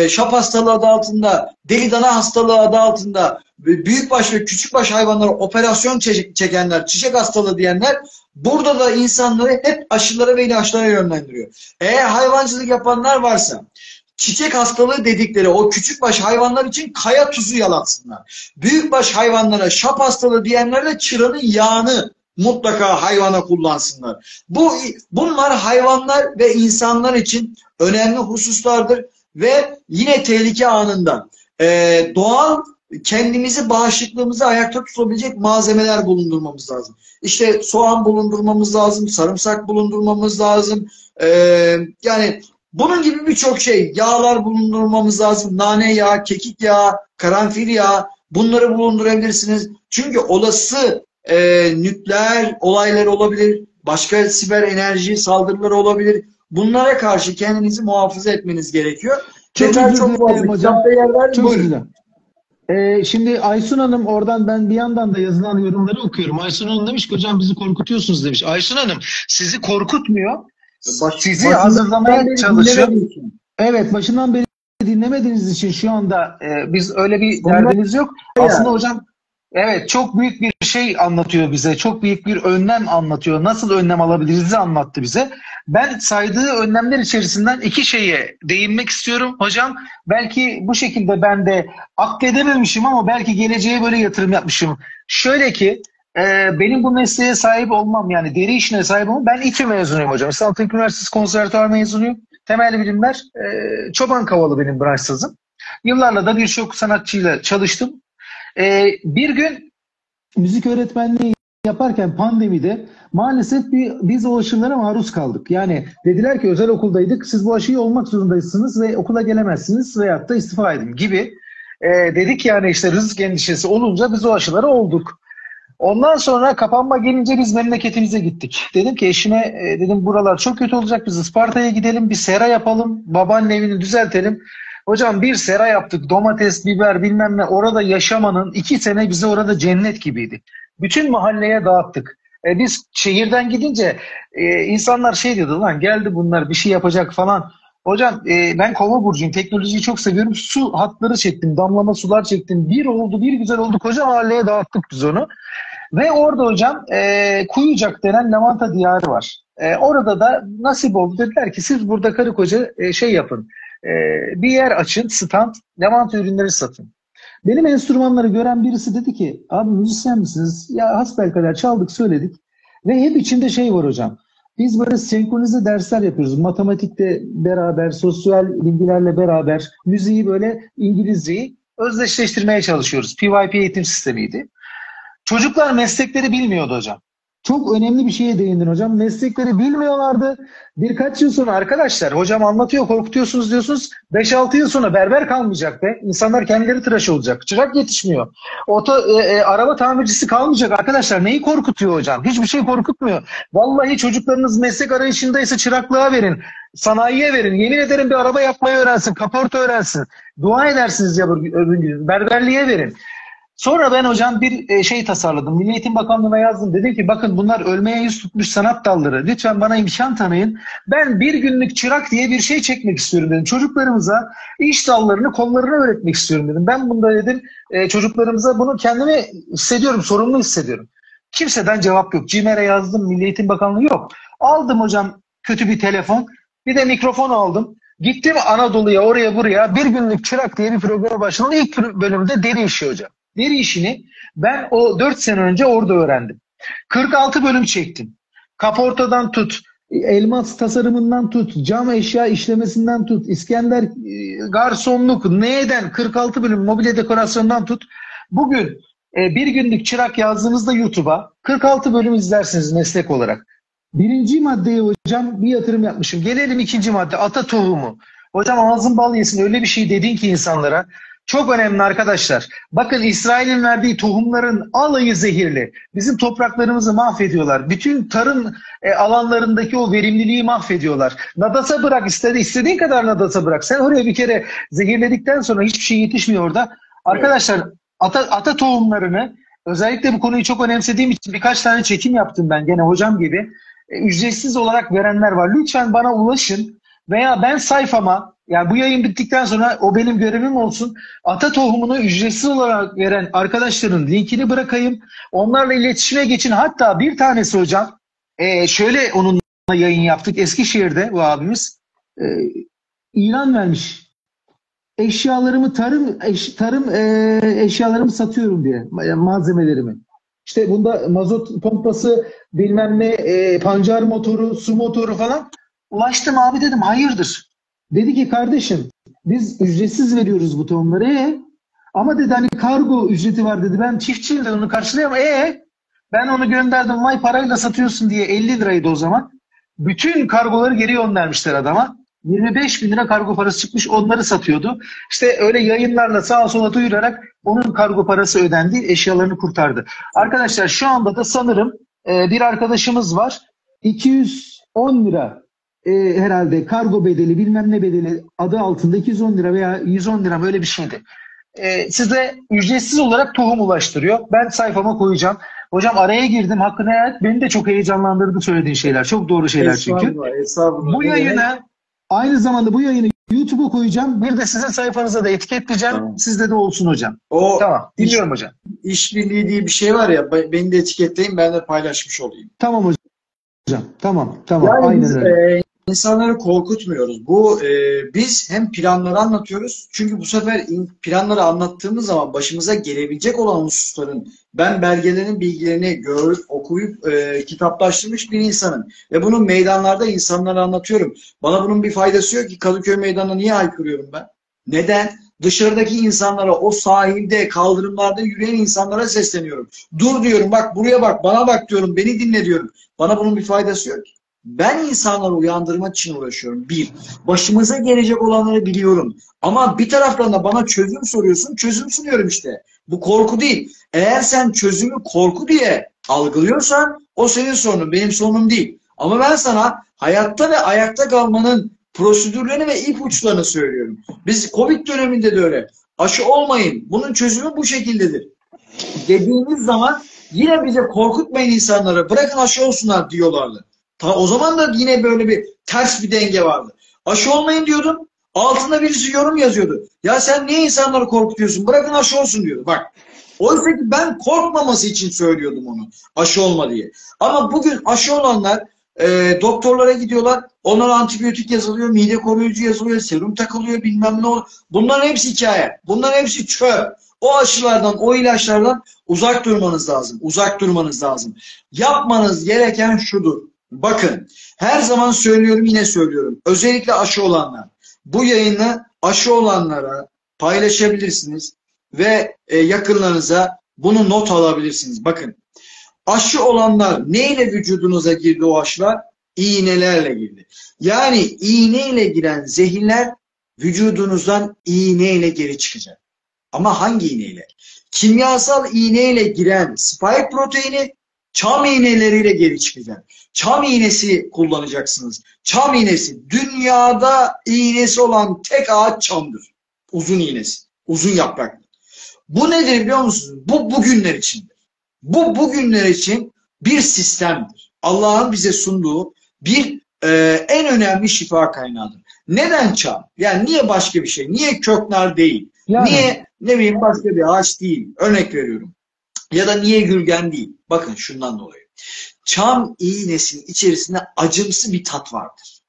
şap hastalığı adı altında, deli dana hastalığı adı altında, büyükbaş ve küçükbaş hayvanlara operasyon çekenler, çiçek hastalığı diyenler, burada da insanları hep aşılara ve ilaçlara yönlendiriyor. Eğer hayvancılık yapanlar varsa, çiçek hastalığı dedikleri o küçükbaş hayvanlar için kaya tuzu yalatsınlar. Büyükbaş hayvanlara şap hastalığı diyenler de çıranın yağını mutlaka hayvana kullansınlar. Bunlar hayvanlar ve insanlar için önemli hususlardır ve yine tehlike anında doğal kendimizi, bağışıklığımızı ayakta tutabilecek malzemeler bulundurmamız lazım. İşte soğan bulundurmamız lazım, sarımsak bulundurmamız lazım. Yani bunun gibi birçok şey, yağlar bulundurmamız lazım. Nane yağı, kekik yağı, karanfil yağı, bunları bulundurabilirsiniz. Çünkü olası nükleer olaylar olabilir, başka siber enerji saldırıları olabilir. Bunlara karşı kendinizi muhafaza etmeniz gerekiyor. Çok Detay özür çok fazla. dilerim hocam. Kitapta yer verdim. Çok Buyurun. güzel. Şimdi Aysun Hanım, oradan ben bir yandan da yazılan yorumları okuyorum. Aysun Hanım demiş ki hocam bizi korkutuyorsunuz demiş. Aysun Hanım sizi korkutmuyor. Sizi hazırlamaya çalışıyor. Evet, başından beri dinlemediğiniz için şu anda biz öyle bir derdimiz yok. Aslında hocam evet, çok büyük bir şey anlatıyor bize. Çok büyük bir önlem anlatıyor. Nasıl önlem alabiliriz anlattı bize. Ben saydığı önlemler içerisinden 2 şeye değinmek istiyorum hocam. Belki bu şekilde ben de akledememişim ama belki geleceğe böyle yatırım yapmışım. Şöyle ki benim bu mesleğe sahip olmam, yani deri işine sahip olmam. Ben İTÜ mezunuyum hocam. İstanbul Teknik Üniversitesi Konservatuar mezunuyum. Temel bilimler, Çoban Kavalı benim branş sazım. Yıllarla da birçok sanatçıyla çalıştım. Bir gün müzik öğretmenliği yaparken pandemide maalesef biz o aşılara maruz kaldık. Yani dediler ki özel okuldaydık, siz bu aşıyı olmak zorundayısınız ve okula gelemezsiniz veyahut da istifa edin gibi. Dedik yani işte rızık endişesi olunca biz o aşıları olduk. Ondan sonra kapanma gelince biz memleketimize gittik. Dedim ki eşime dedim buralar çok kötü olacak, biz Isparta'ya gidelim, bir sera yapalım, babanın evini düzeltelim. Hocam bir sera yaptık, domates, biber bilmem ne, orada yaşamanın 2 sene bize orada cennet gibiydi. Bütün mahalleye dağıttık. Biz şehirden gidince insanlar şey diyordu, lan geldi bunlar bir şey yapacak falan. Hocam ben Kova burcuyum, teknolojiyi çok seviyorum, su hatları çektim, damlama sular çektim, bir oldu bir güzel oldu, koca mahalleye dağıttık biz onu. Ve orada hocam Kuyucak denen lavanta diyarı var. Orada da nasip oldu. Dediler ki siz burada karı koca şey yapın. E, Bir yer açın, stand, lavanta ürünleri satın. Benim enstrümanları gören birisi dedi ki abi müzisyen misiniz? Ya hasbelkader çaldık söyledik. Ve hep içinde şey var hocam. Biz böyle senkronize dersler yapıyoruz. Matematikte beraber, sosyal bilgilerle beraber müziği böyle İngilizceyi özdeşleştirmeye çalışıyoruz. PYP eğitim sistemiydi. Çocuklar meslekleri bilmiyordu hocam. Çok önemli bir şeye değindin hocam. Meslekleri bilmiyorlardı. Birkaç yıl sonra arkadaşlar hocam anlatıyor, korkutuyorsunuz diyorsunuz. 5-6 yıl sonra berber kalmayacak be. İnsanlar kendileri tıraş olacak. Çırak yetişmiyor. Araba tamircisi kalmayacak arkadaşlar. Neyi korkutuyor hocam? Hiçbir şey korkutmuyor. Vallahi çocuklarınız meslek arayışındaysa çıraklığa verin. Sanayiye verin. Yemin ederim bir araba yapmayı öğrensin. Kaporta öğrensin. Dua edersiniz ya öbür gün. Berberliğe verin. Sonra ben hocam bir şey tasarladım. Milli Eğitim Bakanlığı'na yazdım. Dedim ki bakın bunlar ölmeye yüz tutmuş sanat dalları. Lütfen bana imkan tanıyın. Ben bir günlük çırak diye bir şey çekmek istiyorum dedim. Çocuklarımıza iş dallarını, kollarını öğretmek istiyorum dedim. Ben bunda dedim çocuklarımıza bunu kendimi hissediyorum, sorumlu hissediyorum. Kimseden cevap yok. CİMER'e yazdım, Milli Eğitim Bakanlığı yok. Aldım hocam kötü bir telefon. Bir de mikrofon aldım. Gittim Anadolu'ya, oraya buraya. Bir günlük çırak diye bir programa başladım. İlk bölümde deri işi hocam. Deri işini ben o 4 sene önce orada öğrendim. 46 bölüm çektim. Kaportadan tut, elmas tasarımından tut, cam eşya işlemesinden tut, İskender garsonluk, neyden 46 bölüm mobilya dekorasyondan tut. Bugün bir günlük çırak yazdığınızda YouTube'a 46 bölüm izlersiniz meslek olarak. Birinci maddeye hocam bir yatırım yapmışım. Gelelim ikinci madde, ata tohumu. Hocam ağzın bal yesin, öyle bir şey dedin ki insanlara. Çok önemli arkadaşlar. Bakın İsrail'in verdiği tohumların alayı zehirli. Bizim topraklarımızı mahvediyorlar. Bütün tarım alanlarındaki o verimliliği mahvediyorlar. Nadasa bırak, istediğin kadar nadasa bırak. Sen oraya bir kere zehirledikten sonra hiçbir şey yetişmiyor orada. Arkadaşlar ata tohumlarını, özellikle bu konuyu çok önemsediğim için birkaç tane çekim yaptım ben gene hocam gibi. Ücretsiz olarak verenler var. Lütfen bana ulaşın veya ben sayfama, yani bu yayın bittikten sonra o benim görevim olsun. Ata tohumunu ücretsiz olarak veren arkadaşların linkini bırakayım. Onlarla iletişime geçin. Hatta bir tanesi hocam şöyle onunla yayın yaptık. Eskişehir'de bu abimiz ilan vermiş. Eşyalarımı tarım eşyalarımı satıyorum diye, malzemelerimi. İşte bunda mazot pompası, bilmem ne, pancar motoru, su motoru falan. Ulaştım abi, dedim hayırdır? Dedi ki kardeşim biz ücretsiz veriyoruz bu tohumları. Ama dedi hani kargo ücreti var dedi. Ben çiftçiyim de onu karşılayamam. Ben onu gönderdim, vay parayla satıyorsun diye, 50 liraydı o zaman. Bütün kargoları geri göndermişler adama. 25 bin lira kargo parası çıkmış, onları satıyordu. İşte öyle yayınlarla sağa sola duyurarak onun kargo parası ödendi, eşyalarını kurtardı. Arkadaşlar şu anda da sanırım bir arkadaşımız var. 210 lira herhalde kargo bedeli, bilmem ne bedeli adı altında 210 lira veya 110 lira böyle bir şeydi. Size ücretsiz olarak tohum ulaştırıyor. Ben sayfama koyacağım. Hocam araya girdim, hakkını helal et. Beni de çok heyecanlandırdı söylediğin şeyler. Çok doğru şeyler çünkü. Estağfurullah. Bu yayını aynı zamanda bu yayını YouTube'a koyacağım. Bir de sizin sayfanıza da etiketleyeceğim. Tamam. Sizde de olsun hocam. Tamam. Dinliyorum hocam. İşbirliği diye bir şey var ya, beni de etiketleyin, ben de paylaşmış olayım. Tamam hocam. Tamam. Yani Aynen biz öyle. insanları korkutmuyoruz. Biz hem planları anlatıyoruz. Çünkü bu sefer planları anlattığımız zaman başımıza gelebilecek olan hususların, ben belgelerin bilgilerini görüp okuyup kitaplaştırmış bir insanım. Ve bunu meydanlarda insanlara anlatıyorum. Bana bunun bir faydası yok ki, Kadıköy Meydanı'na niye haykırıyorum ben? Neden? Dışarıdaki insanlara, o sahilde, kaldırımlarda yürüyen insanlara sesleniyorum. Dur diyorum, bak buraya bak, bana bak diyorum, beni dinle diyorum. Bana bunun bir faydası yok ki. Ben insanları uyandırmak için uğraşıyorum. Bir, başımıza gelecek olanları biliyorum. Ama bir taraftan da bana çözüm soruyorsun, çözüm sunuyorum işte. Bu korku değil. Eğer sen çözümü korku diye algılıyorsan o senin sorunun, benim sorunum değil. Ama ben sana hayatta ve ayakta kalmanın prosedürlerini ve ipuçlarını söylüyorum. Biz Covid döneminde de öyle. Aşı olmayın, bunun çözümü bu şekildedir dediğimiz zaman yine bize korkutmayın insanları, bırakın aşı olsunlar diyorlardı. O zaman da yine böyle bir ters bir denge vardı. Aşı olmayın diyordum, altında birisi yorum yazıyordu. Ya sen niye insanları korkutuyorsun, bırakın aşı olsun diyordu. Bak, oysa ki ben korkmaması için söylüyordum onu, aşı olma diye. Ama bugün aşı olanlar doktorlara gidiyorlar, onlara antibiyotik yazılıyor, mide koruyucu yazılıyor, serum takılıyor, bilmem ne oluyor. Bunların hepsi hikaye, bunların hepsi çöp. O aşılardan, o ilaçlardan uzak durmanız lazım. Uzak durmanız lazım. Yapmanız gereken şudur. Bakın, her zaman söylüyorum, yine söylüyorum. Özellikle aşı olanlar. Bu yayını aşı olanlara paylaşabilirsiniz ve yakınlarınıza bunu not alabilirsiniz. Bakın, aşı olanlar neyle vücudunuza girdi o aşılar? İğnelerle girdi. Yani iğneyle giren zehirler vücudunuzdan iğneyle geri çıkacak. Ama hangi iğneyle? Kimyasal iğneyle giren spike proteini çam iğneleriyle geri çıkacak. Çam iğnesi kullanacaksınız. Çam iğnesi. Dünyada iğnesi olan tek ağaç çamdır. Uzun iğnesi. Uzun yapraklı. Bu nedir biliyor musunuz? Bu bugünler içindir. Bu bugünler için bir sistemdir. Allah'ın bize sunduğu bir en önemli şifa kaynağıdır. Neden çam? Yani niye başka bir şey? Niye köknar değil? Yani. Niye ne bileyim başka bir ağaç değil? Örnek veriyorum. Ya da niye gürgen değil? Bakın şundan dolayı. Çam iğnesinin içerisinde acımsı bir tat vardır.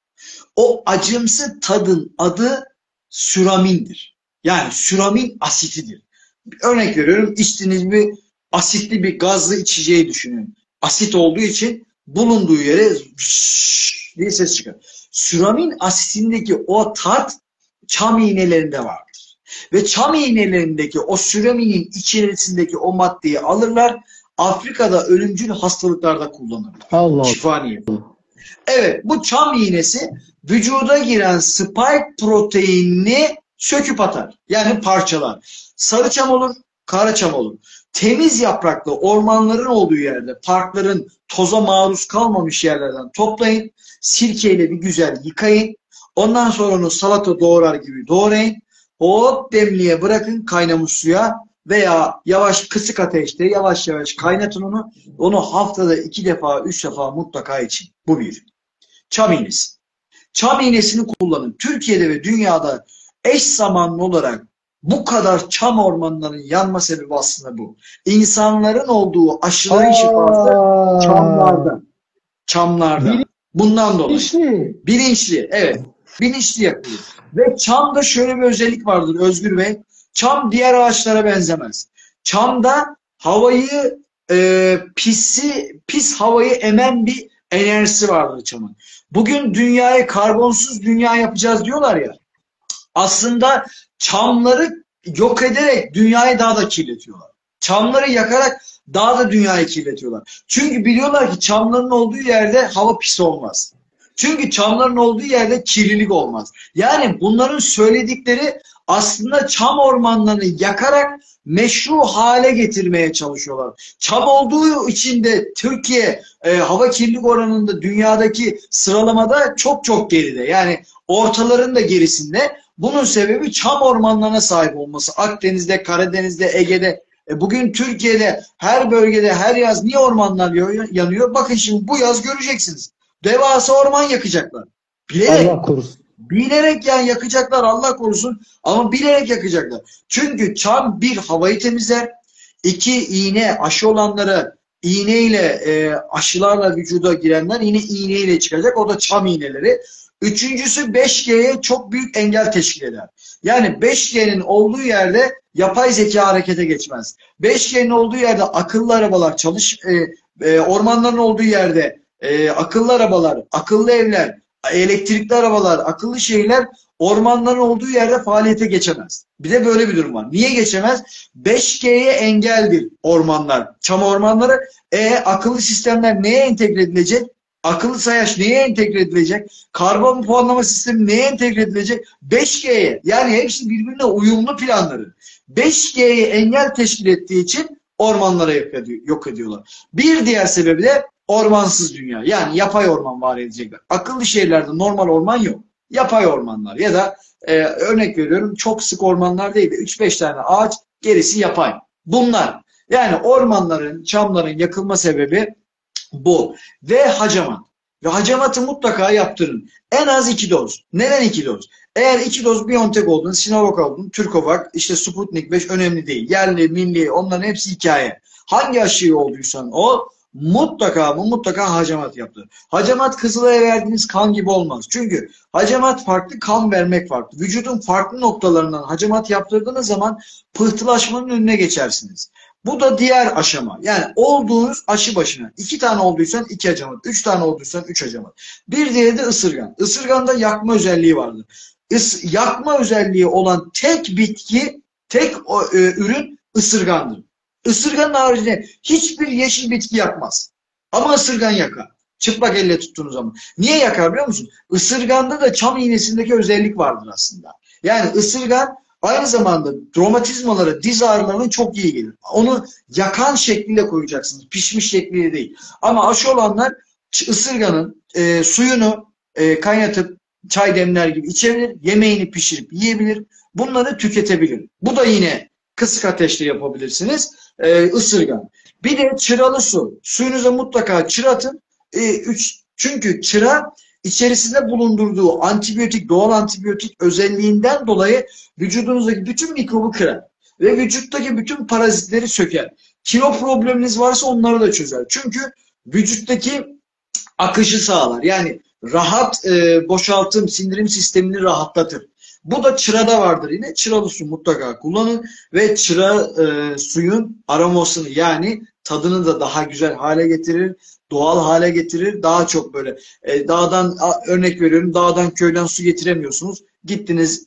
O acımsı tadın adı süramindir. Yani süramin asitidir. Örnek veriyorum, içtiğiniz bir asitli bir gazlı içeceği düşünün. Asit olduğu için bulunduğu yere diye ses çıkar. Süramin asitindeki o tat çam iğnelerinde vardır. Ve çam iğnelerindeki o süraminin içerisindeki o maddeyi alırlar. Afrika'da ölümcül hastalıklarda kullanırlar. Allah Şifa niyeti. Evet, bu çam iğnesi vücuda giren spike proteinini söküp atar. Yani parçalar. Sarı çam olur, kara çam olur. Temiz yapraklı ormanların olduğu yerde, parkların toza maruz kalmamış yerlerden toplayın. Sirkeyle bir güzel yıkayın. Ondan sonra onu salata doğrar gibi doğrayın. Hop demliğe bırakın kaynamış suya veya yavaş kısık ateşte yavaş yavaş kaynatın onu. Onu haftada 2 defa 3 defa mutlaka için. Bu bir. Çam iğnesi. Çam iğnesini kullanın. Türkiye'de ve dünyada eş zamanlı olarak bu kadar çam ormanlarının yanma sebebi aslında bu. İnsanların olduğu aşıların şifası çamlarda. Çamlarda. Bundan dolayı. Bilinçli. Evet. Bilinçli yapıyor. Ve çamda şöyle bir özellik vardır Özgür Bey. Çam diğer ağaçlara benzemez. Çamda havayı pis havayı emen bir enerjisi vardır çamın. Bugün dünyayı karbonsuz dünya yapacağız diyorlar ya. Aslında çamları yok ederek dünyayı daha da kirletiyorlar. Çamları yakarak daha da dünyayı kirletiyorlar. Çünkü biliyorlar ki çamların olduğu yerde hava pis olmaz. Çünkü çamların olduğu yerde kirlilik olmaz. Yani bunların söyledikleri aslında çam ormanlarını yakarak meşru hale getirmeye çalışıyorlar. Çam olduğu için de Türkiye hava kirlilik oranında dünyadaki sıralamada çok çok geride. Yani ortaların da gerisinde. Bunun sebebi çam ormanlarına sahip olması. Akdeniz'de, Karadeniz'de, Ege'de. Bugün Türkiye'de her bölgede her yaz niye ormanlar yanıyor? Bakın şimdi bu yaz göreceksiniz. Devasa orman yakacaklar. Bilerek. Allah korusun. Bilerek yani yakacaklar, Allah korusun, ama bilerek yakacaklar. Çünkü çam bir havayı temizler. İki, iğne aşı olanları iğneyle aşılarla vücuda girenler yine iğneyle çıkacak. O da çam iğneleri. Üçüncüsü 5G'ye çok büyük engel teşkil eder. Yani 5G'nin olduğu yerde yapay zeka harekete geçmez. 5G'nin olduğu yerde akıllı arabalar ormanların olduğu yerde akıllı arabalar, akıllı evler, elektrikli arabalar, akıllı şehirler ormanların olduğu yerde faaliyete geçemez. Bir de böyle bir durum var. Niye geçemez? 5G'ye engeldir ormanlar, çam ormanları. Akıllı sistemler neye entegre edilecek? Akıllı sayaç neye entegre edilecek? Karbon puanlama sistemi neye entegre edilecek? 5G'ye. Yani hepsi birbirine uyumlu planları. 5G'ye engel teşkil ettiği için ormanlara yok ediyorlar. Bir diğer sebebi de ormansız dünya. Yani yapay orman var edecekler. Akıllı şehirlerde normal orman yok. Yapay ormanlar ya da örnek veriyorum çok sık ormanlar değil de 3-5 tane ağaç, gerisi yapay. Bunlar. Yani ormanların, çamların yakılma sebebi bu. Ve hacamat. Ve hacamatı mutlaka yaptırın. En az 2 doz. Neden 2 doz? Eğer 2 doz BioNTech oldun, Sinovac oldun, Türkovak, işte Sputnik 5 önemli değil. Yerli, milli, onların hepsi hikaye. Hangi aşıyı olduysan o mutlaka hacamat yaptır. Hacamat Kızılay'a verdiğiniz kan gibi olmaz. Çünkü hacamat farklı, kan vermek farklı. Vücudun farklı noktalarından hacamat yaptırdığınız zaman pıhtılaşmanın önüne geçersiniz. Bu da diğer aşama. Yani olduğunuz aşı başına. 2 tane olduysan 2 hacamat. 3 tane olduysan 3 hacamat. Bir diğeri de ısırgan. Isırganda yakma özelliği vardır. Yakma özelliği olan tek bitki, tek ürün ısırgandır. Isırganın haricinde hiçbir yeşil bitki yakmaz. Ama ısırgan yakar. Çıplak elle tuttuğunuz zaman. Niye yakar biliyor musun? Isırganda da çam iğnesindeki özellik vardır aslında. Yani ısırgan aynı zamanda romatizmalara, diz ağrılarına çok iyi gelir. Onu yakan şekliyle koyacaksınız. Pişmiş şekliyle değil. Ama aşı olanlar ısırganın suyunu kaynatıp çay demler gibi içebilir. Yemeğini pişirip yiyebilir. Bunları tüketebilir. Bu da yine kısık ateşte yapabilirsiniz. Isırgan. Bir de çıralı su. Suyunuza mutlaka çıra atın. Çünkü çıra içerisinde bulundurduğu antibiyotik, doğal antibiyotik özelliğinden dolayı vücudunuzdaki bütün mikrobu kırar. Ve vücuttaki bütün parazitleri söker. Kilo probleminiz varsa onları da çözer. Çünkü vücuttaki akışı sağlar. Yani rahat boşaltım, sindirim sistemini rahatlatır. Bu da çırada vardır yine. Çıralı su mutlaka kullanın ve çıra suyun aromasını yani tadını da daha güzel hale getirir, doğal hale getirir. Daha çok böyle dağdan örnek veriyorum dağdan köyden su getiremiyorsunuz. Gittiniz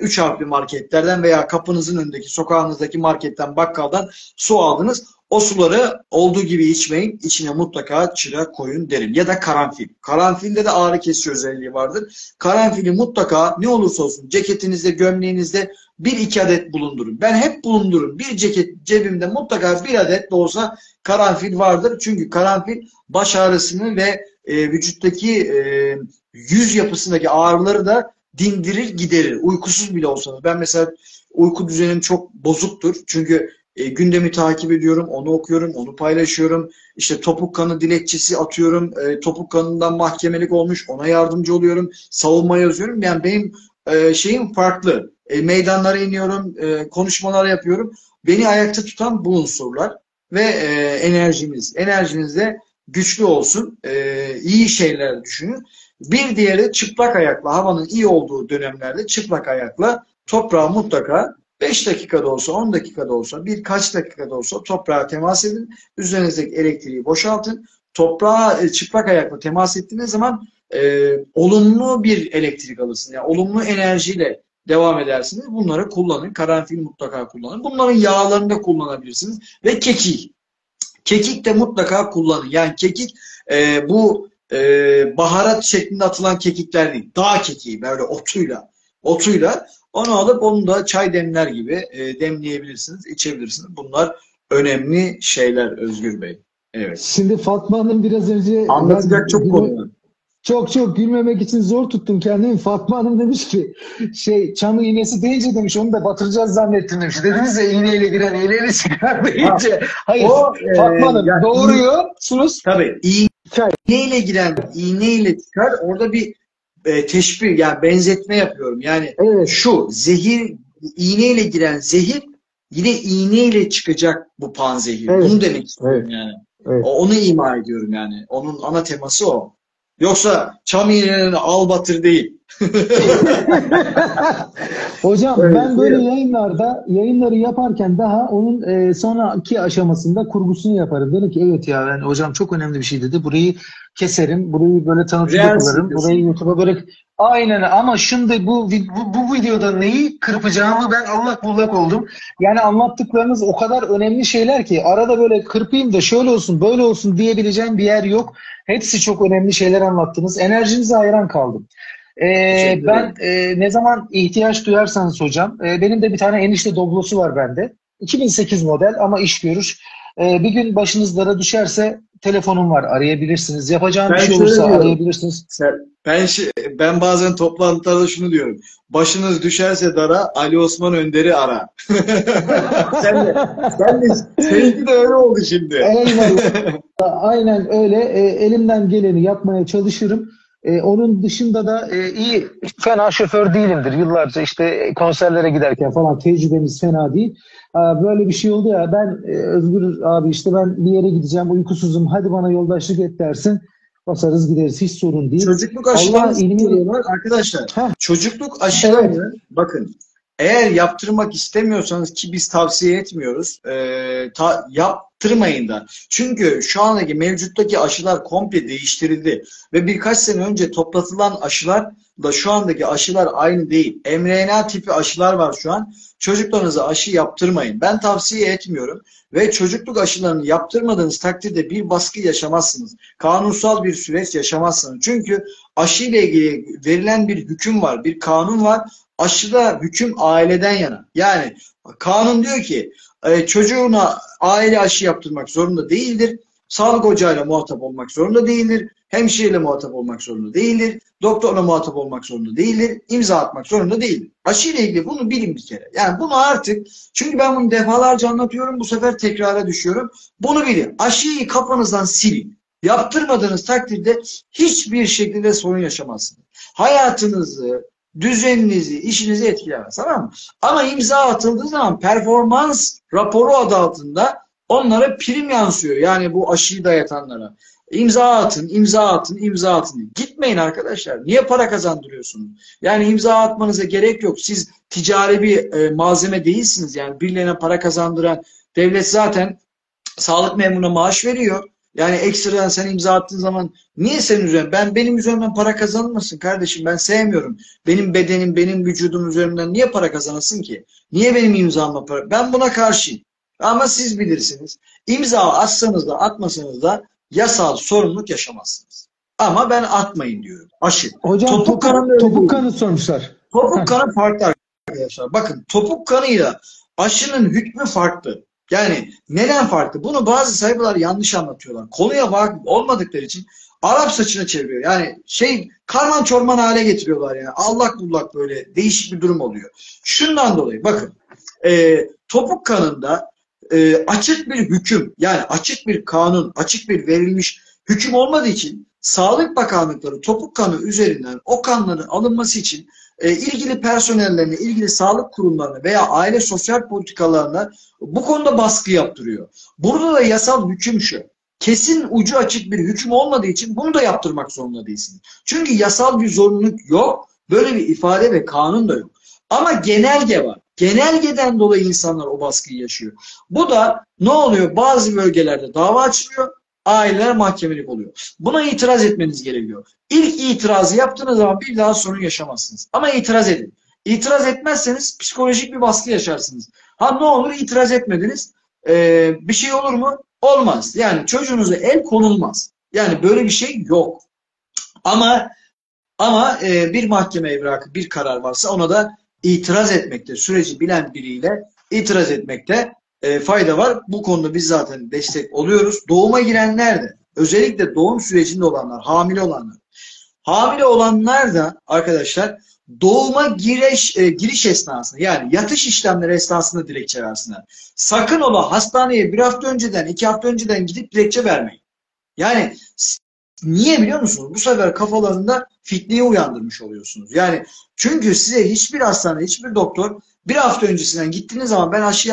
3 harfli marketlerden veya kapınızın önündeki sokağınızdaki marketten bakkaldan su aldınız. O suları olduğu gibi içmeyin. İçine mutlaka çıra koyun derim. Ya da karanfil. Karanfilde de ağrı kesici özelliği vardır. Karanfili mutlaka ne olursa olsun ceketinizde, gömleğinizde 1-2 adet bulundurun. Ben hep bulundururum. Bir ceket cebimde mutlaka 1 adet de olsa karanfil vardır. Çünkü karanfil baş ağrısını ve vücuttaki yüz yapısındaki ağrıları da dindirir, giderir. Uykusuz bile olsanız. Ben mesela uyku düzenim çok bozuktur. Çünkü gündemi takip ediyorum, onu okuyorum, onu paylaşıyorum. İşte topuk kanı dilekçesi atıyorum. Topuk kanından mahkemelik olmuş, ona yardımcı oluyorum. Savunma yazıyorum. Yani benim şeyim farklı. Meydanlara iniyorum, konuşmalar yapıyorum. Beni ayakta tutan bu unsurlar ve enerjiniz. Enerjiniz de güçlü olsun. İyi şeyler düşünün. Bir diğeri çıplak ayakla, havanın iyi olduğu dönemlerde çıplak ayakla toprağa mutlaka 5 dakikada olsa, 10 dakikada olsa, birkaç dakikada olsa toprağa temas edin. Üzerinizdeki elektriği boşaltın. Toprağa çıplak ayakla temas ettiğiniz zaman olumlu bir elektrik alırsınız. Yani olumlu enerjiyle devam edersiniz. Bunları kullanın. Karanfil mutlaka kullanın. Bunların yağlarını da kullanabilirsiniz. Ve kekik. Kekik de mutlaka kullanın. Yani kekik bu baharat şeklinde atılan kekikler değil. Dağ kekiği böyle otuyla onu alıp onu da çay demler gibi demleyebilirsiniz, içebilirsiniz. Bunlar önemli şeyler Özgür Bey. Evet. Şimdi Fatma Hanım biraz önce Anlatacak çok konu var. Çok gülmemek için zor tuttum kendimi. Fatma Hanım demiş ki çam iğnesi deyince demiş onu da batıracağız zannettim demiş. Dediniz ya iğneyle giren iğneyle çıkar deyince. Hayır Fatma Hanım yani doğruyorsunuz. Tabii iğneyle giren iğneyle çıkar orada bir teşbih yani benzetme yapıyorum. Yani evet. Şu zehir iğneyle giren zehir yine iğneyle çıkacak bu panzehir. Evet. Bunu demek istiyorum evet. Yani. Evet. Onu ima ediyorum yani. Onun ana teması o. Yoksa çam iğnelerini al batır değil. Hocam Evet, ben böyle buyurun. yayınları yaparken daha onun sonraki aşamasında kurgusunu yaparım. Dedim ki evet ya ben hocam çok önemli bir şey dedi. Burayı keserim. Burayı böyle tanıtıcı Reels kılarım. Burayı yapıyorsun. YouTube'a böyle aynen ama şimdi bu videoda neyi kırpacağımı ben allak bullak oldum. Yani anlattıklarınız o kadar önemli şeyler ki arada böyle kırpayım da şöyle olsun böyle olsun diyebileceğim bir yer yok. Hepsi çok önemli şeyler anlattınız. Enerjinize hayran kaldım. Teşekkür Ben ederim. ne zaman ihtiyaç duyarsanız hocam, benim de bir tane enişte Doblo'su var bende. 2008 model ama iş görür. Bir gün başınız dara düşerse telefonum var, arayabilirsiniz. Yapacağım bir Ben şey şöyle olursa diyorum. arayabilirsiniz. Ben bazen toplantılarda şunu diyorum. Başınız düşerse dara, Ali Osman Önder'i ara. Sen de, seninki de öyle oldu şimdi. Eyvallah. Aynen öyle. Elimden geleni yapmaya çalışırım. Onun dışında da iyi, fena şoför değilimdir. Yıllarca işte konserlere giderken falan tecrübemiz fena değil. Böyle bir şey oldu ya ben Özgür abi işte ben bir yere gideceğim uykusuzum hadi bana yoldaşlık et dersin. Basarız gideriz hiç sorun değil. Çocukluk Allah aşılarını ilmi... soruyorlar. Arkadaşlar, Heh, çocukluk evet. aşılarını bakın, eğer yaptırmak istemiyorsanız, ki biz tavsiye etmiyoruz, yaptırmayın da. Çünkü şu andaki mevcuttaki aşılar komple değiştirildi ve birkaç sene önce toplatılan aşılarla şu andaki aşılar aynı değil. mRNA tipi aşılar var şu an. Çocuklarınıza aşı yaptırmayın. Ben tavsiye etmiyorum ve çocukluk aşılarını yaptırmadığınız takdirde bir baskı yaşamazsınız. Kanunsal bir süreç yaşamazsınız. Çünkü aşı ile ilgili verilen bir hüküm var, bir kanun var. Aşıda hüküm aileden yana. Yani kanun diyor ki çocuğuna aile aşı yaptırmak zorunda değildir. Sağlık ocağıyla muhatap olmak zorunda değildir. Hemşireyle muhatap olmak zorunda değildir. Doktorla muhatap olmak zorunda değildir. İmza atmak zorunda değildir. Aşı ile ilgili bunu bilin bir kere. Yani bunu artık, çünkü ben bunu defalarca anlatıyorum, bu sefer tekrara düşüyorum. Bunu bilin. Aşıyı kafanızdan silin. Yaptırmadığınız takdirde hiçbir şekilde sorun yaşamazsınız. Hayatınızı, düzeninizi, işinizi etkilemez. Tamam mı? Ama imza atıldığı zaman performans raporu adı altında onlara prim yansıyor. Yani bu aşıyı dayatanlara. İmza atın, imza atın, imza atın. Gitmeyin arkadaşlar. Niye para kazandırıyorsunuz? Yani imza atmanıza gerek yok. Siz ticari bir malzeme değilsiniz. Yani birilerine para kazandıran devlet zaten sağlık memuruna maaş veriyor. Yani ekstradan sen imza attığın zaman niye senin üzerinden? Benim üzerimden para kazanmasın kardeşim. Ben sevmiyorum. Benim bedenim, benim vücudum üzerinden niye para kazanasın ki? Niye benim imzamla para? Ben buna karşıyım. Ama siz bilirsiniz. İmza atsanız da atmasanız da yasal sorumluluk yaşamazsınız. Ama ben atmayın diyorum. Aşı. Hocam Topuk kanında öyle topuk değil. kanı sormuşlar. Topuk kanı farklı arkadaşlar. Bakın, topuk kanıyla aşının hükmü farklı. Yani neden farklı? Bunu bazı sayfalar yanlış anlatıyorlar. Konuya vakıf olmadıkları için Arap saçına çeviriyor. Yani karman çorman hale getiriyorlar yani. Allak bullak böyle değişik bir durum oluyor. Şundan dolayı bakın, topuk kanında açık bir hüküm, yani açık bir kanun, açık bir verilmiş hüküm olmadığı için Sağlık Bakanlıkları topuk kanı üzerinden o kanların alınması için ilgili personellerine, ilgili sağlık kurumlarına veya aile sosyal politikalarına bu konuda baskı yaptırıyor. Burada da yasal hüküm şu: kesin ucu açık bir hüküm olmadığı için bunu da yaptırmak zorunda değilsin. Çünkü yasal bir zorunluluk yok. Böyle bir ifade ve kanun da yok. Ama genelge var. Genelgeden dolayı insanlar o baskıyı yaşıyor. Bu da ne oluyor? Bazı bölgelerde dava açılıyor. Aileler mahkemelik oluyor. Buna itiraz etmeniz gerekiyor. İlk itirazı yaptığınız zaman bir daha sorun yaşamazsınız. Ama itiraz edin. İtiraz etmezseniz psikolojik bir baskı yaşarsınız. Ha, ne olur itiraz etmediniz? Bir şey olur mu? Olmaz. Yani çocuğunuza el konulmaz. Yani böyle bir şey yok. Ama bir mahkeme evrakı, bir karar varsa ona da itiraz etmekte, süreci bilen biriyle itiraz etmekte fayda var. Bu konuda biz zaten destek oluyoruz. Doğuma girenler de, özellikle doğum sürecinde olanlar, hamile olanlar. Hamile olanlar da arkadaşlar doğuma giriş esnasında, yani yatış işlemleri esnasında dilekçe versinler. Sakın ola hastaneye bir hafta önceden, 2 hafta önceden gidip dilekçe vermeyin. Yani niye biliyor musunuz? Bu sefer kafalarında fitneyi uyandırmış oluyorsunuz. Yani çünkü size hiçbir hastane, hiçbir doktor bir hafta öncesinden gittiğiniz zaman ben aşı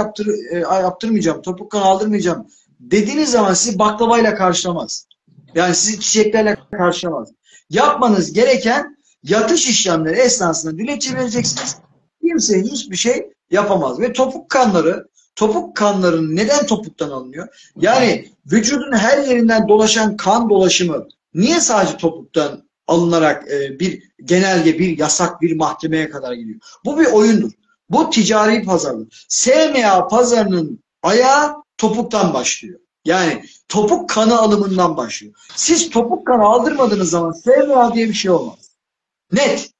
yaptırmayacağım, topuk kan aldırmayacağım dediğiniz zaman sizi baklavayla karşılamaz. Yani sizi çiçeklerle karşılamaz. Yapmanız gereken Yatış işlemleri esnasında dilekçe vereceksiniz. Kimse hiçbir şey yapamaz. Ve topuk kanların neden topuktan alınıyor? Yani vücudun her yerinden dolaşan kan dolaşımı niye sadece topuktan alınarak bir genelge, bir yasak, bir mahkemeye kadar gidiyor? Bu bir oyundur. Bu ticari pazardır. SMA pazarının ayağı topuktan başlıyor. Yani topuk kanı alımından başlıyor. Siz topuk kanı aldırmadığınız zaman SMA diye bir şey olmaz. Net.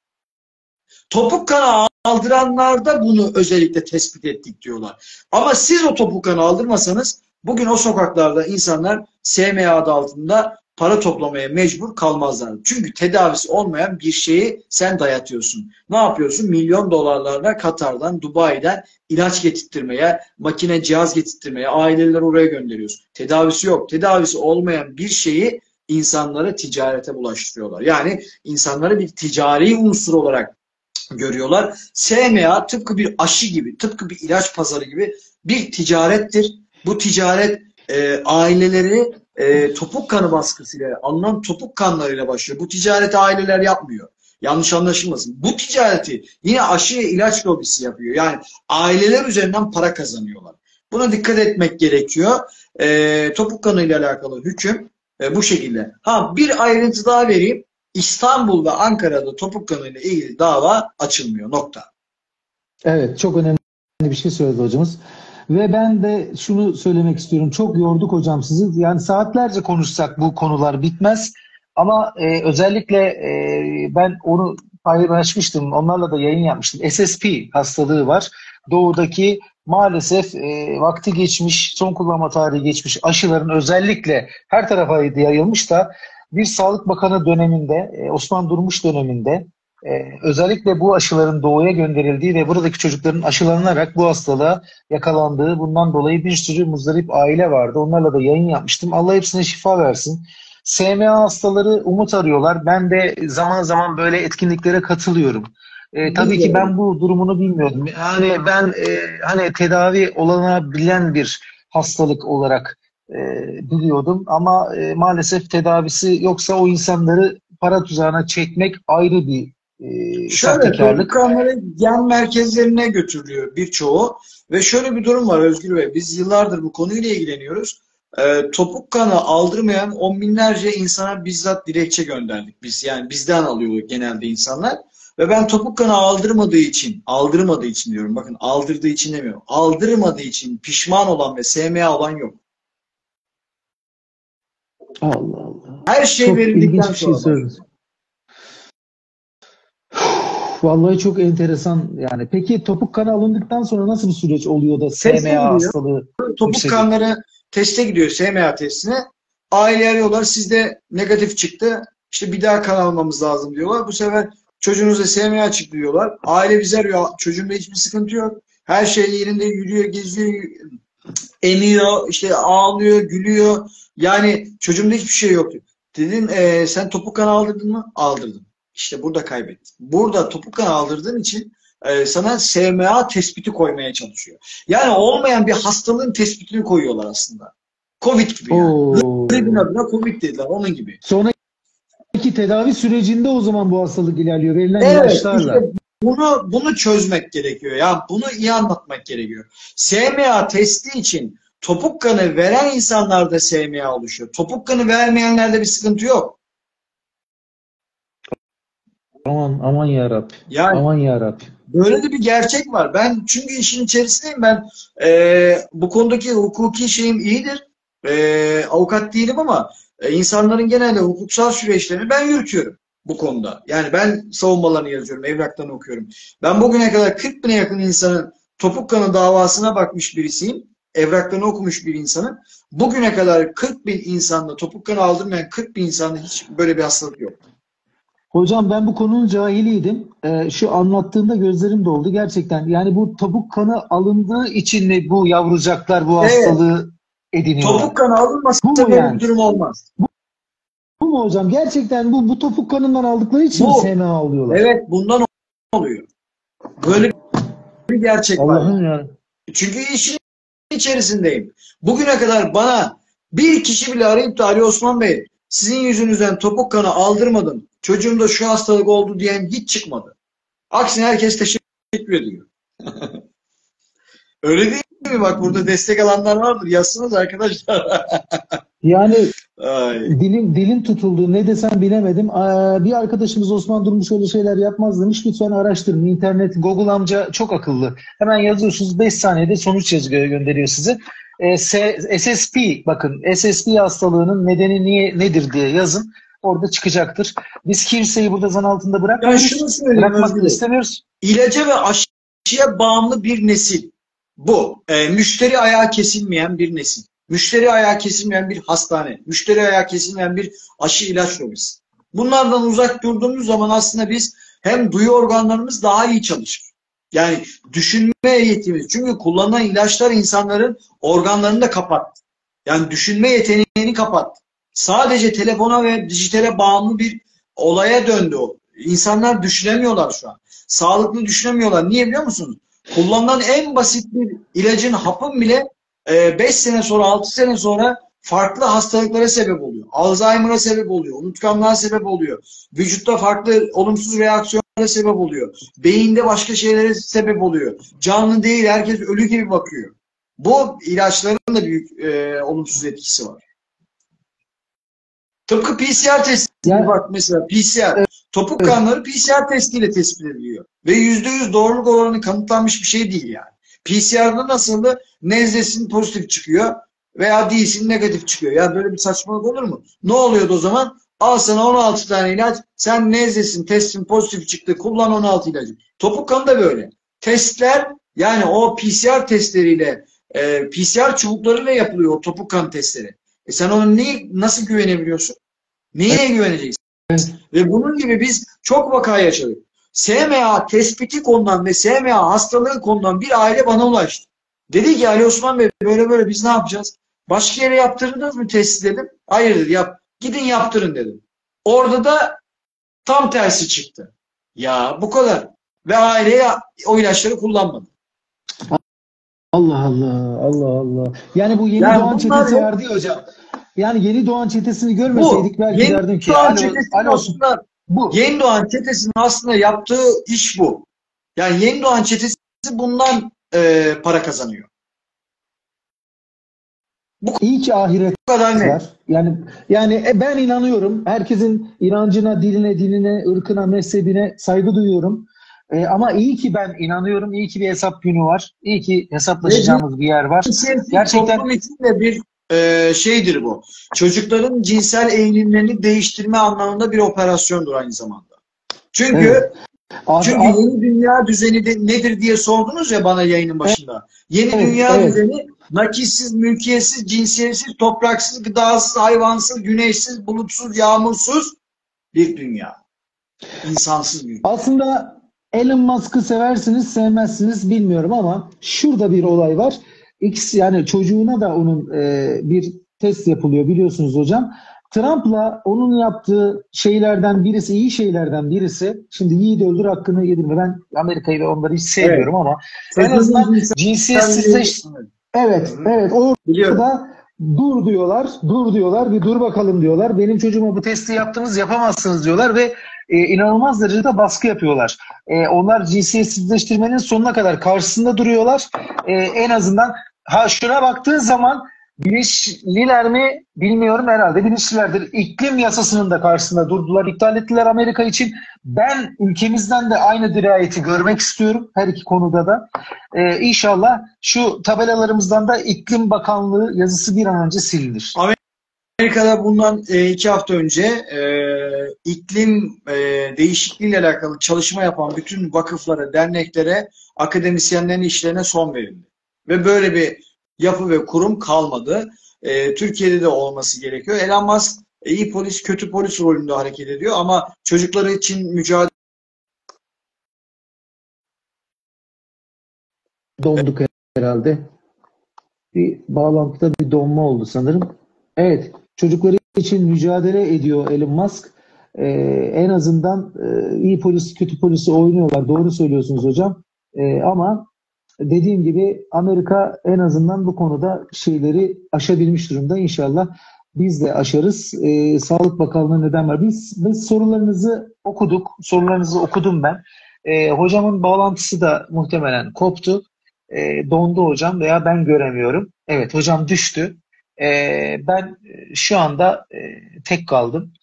Topuk kanı aldıranlarda bunu özellikle tespit ettik diyorlar. Ama siz o topuk kanı aldırmasanız bugün o sokaklarda insanlar SMA adı altında para toplamaya mecbur kalmazlar. Çünkü tedavisi olmayan bir şeyi sen dayatıyorsun. Ne yapıyorsun? Milyon dolarlarla Katar'dan, Dubai'den ilaç getirttirmeye, makine cihaz getirttirmeye, aileler oraya gönderiyorsun. Tedavisi yok. Tedavisi olmayan bir şeyi insanlara ticarete bulaştırıyorlar. Yani insanları bir ticari unsur olarak görüyorlar. SMA tıpkı bir aşı gibi, tıpkı bir ilaç pazarı gibi bir ticarettir. Bu ticaret aileleri topuk kanı baskısıyla, alınan topuk kanlarıyla başlıyor. Bu ticareti aileler yapmıyor. Yanlış anlaşılmasın. Bu ticareti yine aşı ve ilaç lobisi yapıyor. Yani aileler üzerinden para kazanıyorlar. Buna dikkat etmek gerekiyor. Topuk kanı ile alakalı hüküm bu şekilde. Ha, bir ayrıntı daha vereyim. İstanbul ve Ankara'da topuk kanı ile ilgili dava açılmıyor. Nokta. Evet, çok önemli bir şey söyledi hocamız. Ve ben de şunu söylemek istiyorum. Çok yorduk hocam sizi. Yani saatlerce konuşsak bu konular bitmez. Ama özellikle ben onu paylaşmıştım. Onlarla da yayın yapmıştım. SSP hastalığı var. Doğudaki maalesef vakti geçmiş, son kullanma tarihi geçmiş aşıların özellikle her tarafa yayılmış da bir Sağlık Bakanı döneminde, Osman Durmuş döneminde özellikle bu aşıların doğuya gönderildiği ve buradaki çocukların aşılanarak bu hastalığa yakalandığı, bundan dolayı bir sürü muzdarip aile vardı. Onlarla da yayın yapmıştım. Allah hepsine şifa versin. SMA hastaları umut arıyorlar. Ben de zaman zaman böyle etkinliklere katılıyorum. Tabii ki ben bu durumunu bilmiyordum. Yani ben hani tedavi olanabilen bir hastalık olarak biliyordum ama maalesef tedavisi yoksa o insanları para tuzağına çekmek ayrı bir Şöyle sahtekarlık. topuk kanları gen merkezlerine götürülüyor birçoğu ve şöyle bir durum var Özgür Bey. Biz yıllardır bu konuyla ilgileniyoruz. Topuk kanı aldırmayan on binlerce insana bizzat dilekçe gönderdik biz. Yani bizden alıyor genelde insanlar. Ve ben topuk kanı aldırmadığı için diyorum. Bakın aldırdığı için demiyorum. Aldırmadığı için pişman olan ve SMA olan yok. Allah Allah. Her şey Çok verildikten ilginç bir şey sonra. söylediniz. Vallahi çok enteresan yani. Peki topuk kanı alındıktan sonra nasıl bir süreç oluyor da Teste SMA gidiyor. hastalığı Topuk yükseliyor? kanları teste gidiyor, SMA testine. Aile arıyorlar, sizde negatif çıktı. İşte bir daha kan almamız lazım diyorlar. Bu sefer çocuğunuzda SMA çıktı diyorlar. Aile bizi arıyor. Çocuğumda hiçbir sıkıntı yok. Her şey yerinde, yürüyor, geziyor, emiyor, işte ağlıyor, gülüyor. Yani çocuğumda hiçbir şey yok diyor. Dedim sen topuk kanı aldırdın mı? Aldırdım. İşte burada kaybettin. Burada topuk kanı aldırdığın için sana SMA tespiti koymaya çalışıyor. Yani olmayan bir hastalığın tespitini koyuyorlar aslında. Covid gibi yani. Oo. Gripin adına Covid dediler, onun gibi. Sonraki tedavi sürecinde o zaman bu hastalık ilerliyor. Verilen Evet, ilaçlarla. işte bunu çözmek gerekiyor. Ya bunu iyi anlatmak gerekiyor. SMA testi için topuk kanı veren insanlarda SMA oluşuyor. Topuk kanı vermeyenlerde bir sıkıntı yok. Aman aman ya Rabbi. Yani Aman ya Rabbi. böyle de bir gerçek var. Ben çünkü işin içerisindeyim. Ben bu konudaki hukuki şeyim iyidir. Avukat değilim ama insanların genelde hukuksal süreçlerini ben yürütüyorum bu konuda. Yani ben savunmalarını yazıyorum, evraklarını okuyorum. Ben bugüne kadar 40 bine yakın insanın topuk kanı davasına bakmış birisiyim. Evraklarını okumuş bir insanım. Bugüne kadar 40 bin insanda topuk kanı aldırmayan 40 bin insanda hiç böyle bir hastalık yok. Hocam ben bu konunun cahiliydim. Şu anlattığında gözlerim doldu. Gerçekten yani bu topuk kanı alındığı için mi bu yavrucaklar bu Evet. hastalığı ediniyorlar? Topuk kanı alınmasa Bu mu böyle yani? bir durum olmaz. Bu mu hocam? Gerçekten bu topuk kanından aldıkları için mi Bu. SMA alıyorlar? Evet, bundan oluyor. Böyle bir gerçek var. Allah'ım ya. Çünkü işin içerisindeyim. Bugüne kadar bana bir kişi bile arayıp da Ali Osman Bey Sizin yüzünüzden topuk kanı aldırmadım. Çocuğumda şu hastalık oldu diyen hiç çıkmadı. Aksine herkes teşekkür ediyor. Öyle değil mi? Bak burada destek alanlar vardır. Yazsınız arkadaşlar. Yani Ay. dilim tutuldu. Ne desem bilemedim. Bir arkadaşımız Osman Durmuş öyle şeyler yapmaz demiş. Lütfen araştırın. İnternet, Google amca çok akıllı. Hemen yazıyorsunuz. 5 saniyede sonuç gönderiyor size. SSP, bakın SSP hastalığının nedeni nedir diye yazın. Orada çıkacaktır. Biz kimseyi burada zan altında Ben bırakmıyoruz. şunu söyleyeyim Bırakmak da Özgür Bey. istemiyoruz. İlaca ve aşıya bağımlı bir nesil. Bu. Müşteri ayağı kesilmeyen bir nesil. Müşteri ayağı kesilmeyen bir hastane. Müşteri ayağı kesilmeyen bir aşı ilaç lobisi. Bunlardan uzak durduğumuz zaman aslında biz hem duyu organlarımız daha iyi çalışır. Yani düşünme yetimiz. Çünkü kullanılan ilaçlar insanların organlarını da kapattı. Yani düşünme yeteneğini kapattı. Sadece telefona ve dijitale bağımlı bir olaya döndü o. İnsanlar düşünemiyorlar şu an. Sağlıklı düşünemiyorlar. Niye biliyor musunuz? Kullanılan en basit bir ilacın, hapın bile 5 sene sonra, 6 sene sonra farklı hastalıklara sebep oluyor. Alzheimer'a sebep oluyor. Unutkanlığa sebep oluyor. Vücutta farklı olumsuz reaksiyonlara sebep oluyor. Beyinde başka şeylere sebep oluyor. Canlı değil, herkes ölü gibi bakıyor. Bu ilaçların da büyük olumsuz etkisi var. Tıpkı PCR testi Yani, bak mesela PCR. Topuk kanları PCR testiyle tespit ediliyor. Ve %100 doğruluk oranı kanıtlanmış bir şey değil yani. PCR'da nasıldı? Nezlesin pozitif çıkıyor veya değilsin negatif çıkıyor. Ya böyle bir saçmalık olur mu? Ne oluyordu o zaman? Al sana 16 tane ilaç. Sen nezlesin, testin pozitif çıktı. Kullan 16 ilacı. Topuk kanı da böyle. Testler yani o PCR testleriyle PCR çubuklarıyla yapılıyor o topuk kan testleri. Sen ona nasıl güvenebiliyorsun? Neye güveneceksin? Ve bunun gibi biz çok vaka yaşadık. SMA tespiti konulan ve SMA hastalığı konulan bir aile bana ulaştı. Dedi ki Ali Osman Bey böyle böyle biz ne yapacağız? Başka yere yaptırdınız mı testi dedim. Hayır dedi gidin yaptırın dedim. Orada da tam tersi çıktı. Ya bu kadar. Ve aileye o ilaçları kullanmadı. Allah Allah, Allah Allah. Yani bu yeni Yani doğan bunlar çetesi vardı ya hocam. Yani yeni doğan çetesini görmeseydik belki yeni derdim ki doğan alo, çetesinin alo, aslında bu. Yeni doğan çetesinin aslında yaptığı iş bu. Yani yeni doğan çetesi bundan para kazanıyor. İyi ki ahiret Bu kadar ne? var. Yani ben inanıyorum. Herkesin inancına, diline, dinine, ırkına, mezhebine saygı duyuyorum. Ama iyi ki ben inanıyorum. İyi ki bir hesap günü var. İyi ki hesaplaşacağımız bir yer var. Gerçekten Toplum için de bir şeydir bu. Çocukların cinsel eğilimlerini değiştirme anlamında bir operasyondur aynı zamanda. Çünkü evet. Çünkü yeni dünya düzeni de nedir diye sordunuz ya bana yayının başında. Yeni dünya düzeni nakişsiz, mülkiyetsiz, cinsiyetsiz, topraksız, gıdasız, hayvansız, güneşsiz, bulutsuz, yağmursuz bir dünya. İnsansız bir dünya. Aslında Elon Musk'ı seversiniz, sevmezsiniz bilmiyorum ama şurada bir olay var. Yani çocuğuna da onun bir test yapılıyor biliyorsunuz hocam. Trump'la onun yaptığı şeylerden birisi, iyi şeylerden birisi, şimdi yiğit öldür hakkını yedirme. Ben Amerika'yı ve onları hiç sevmiyorum ama en azından evet, orada dur diyorlar, bir dur bakalım diyorlar. Benim çocuğuma bu testi yaptınız, yapamazsınız diyorlar ve inanılmaz derecede baskı yapıyorlar. Onlar cinsiyetsizleştirmenin sonuna kadar karşısında duruyorlar. En azından şuna baktığın zaman bilinçliler mi bilmiyorum, herhalde bilinçlilerdir. İklim yasasının da karşısında durdular, iptal ettiler Amerika için. Ben ülkemizden de aynı dirayeti görmek istiyorum her iki konuda da. İnşallah şu tabelalarımızdan da İklim Bakanlığı yazısı bir an önce silinir. Amerika'da bundan 2 hafta önce iklim değişikliğiyle alakalı çalışma yapan bütün vakıflara, derneklere, akademisyenlerin işlerine son verildi. Ve böyle bir yapı ve kurum kalmadı. Türkiye'de de olması gerekiyor. Elon Musk iyi polis, kötü polis rolünde hareket ediyor ama çocukları için mücadele Donduk herhalde. Bir bağlantıda bir donma oldu sanırım. Evet, çocukları için mücadele ediyor Elon Musk. En azından iyi polis, kötü polisi oynuyorlar. Doğru söylüyorsunuz hocam. Ama dediğim gibi Amerika en azından bu konuda şeyleri aşabilmiş durumda. İnşallah biz de aşarız. Sağlık Bakanlığı neden var? Biz sorularınızı okuduk. Sorularınızı okudum ben. Hocamın bağlantısı da muhtemelen koptu. Dondu hocam veya ben göremiyorum. Evet, hocam düştü. Ben şu anda tek kaldım.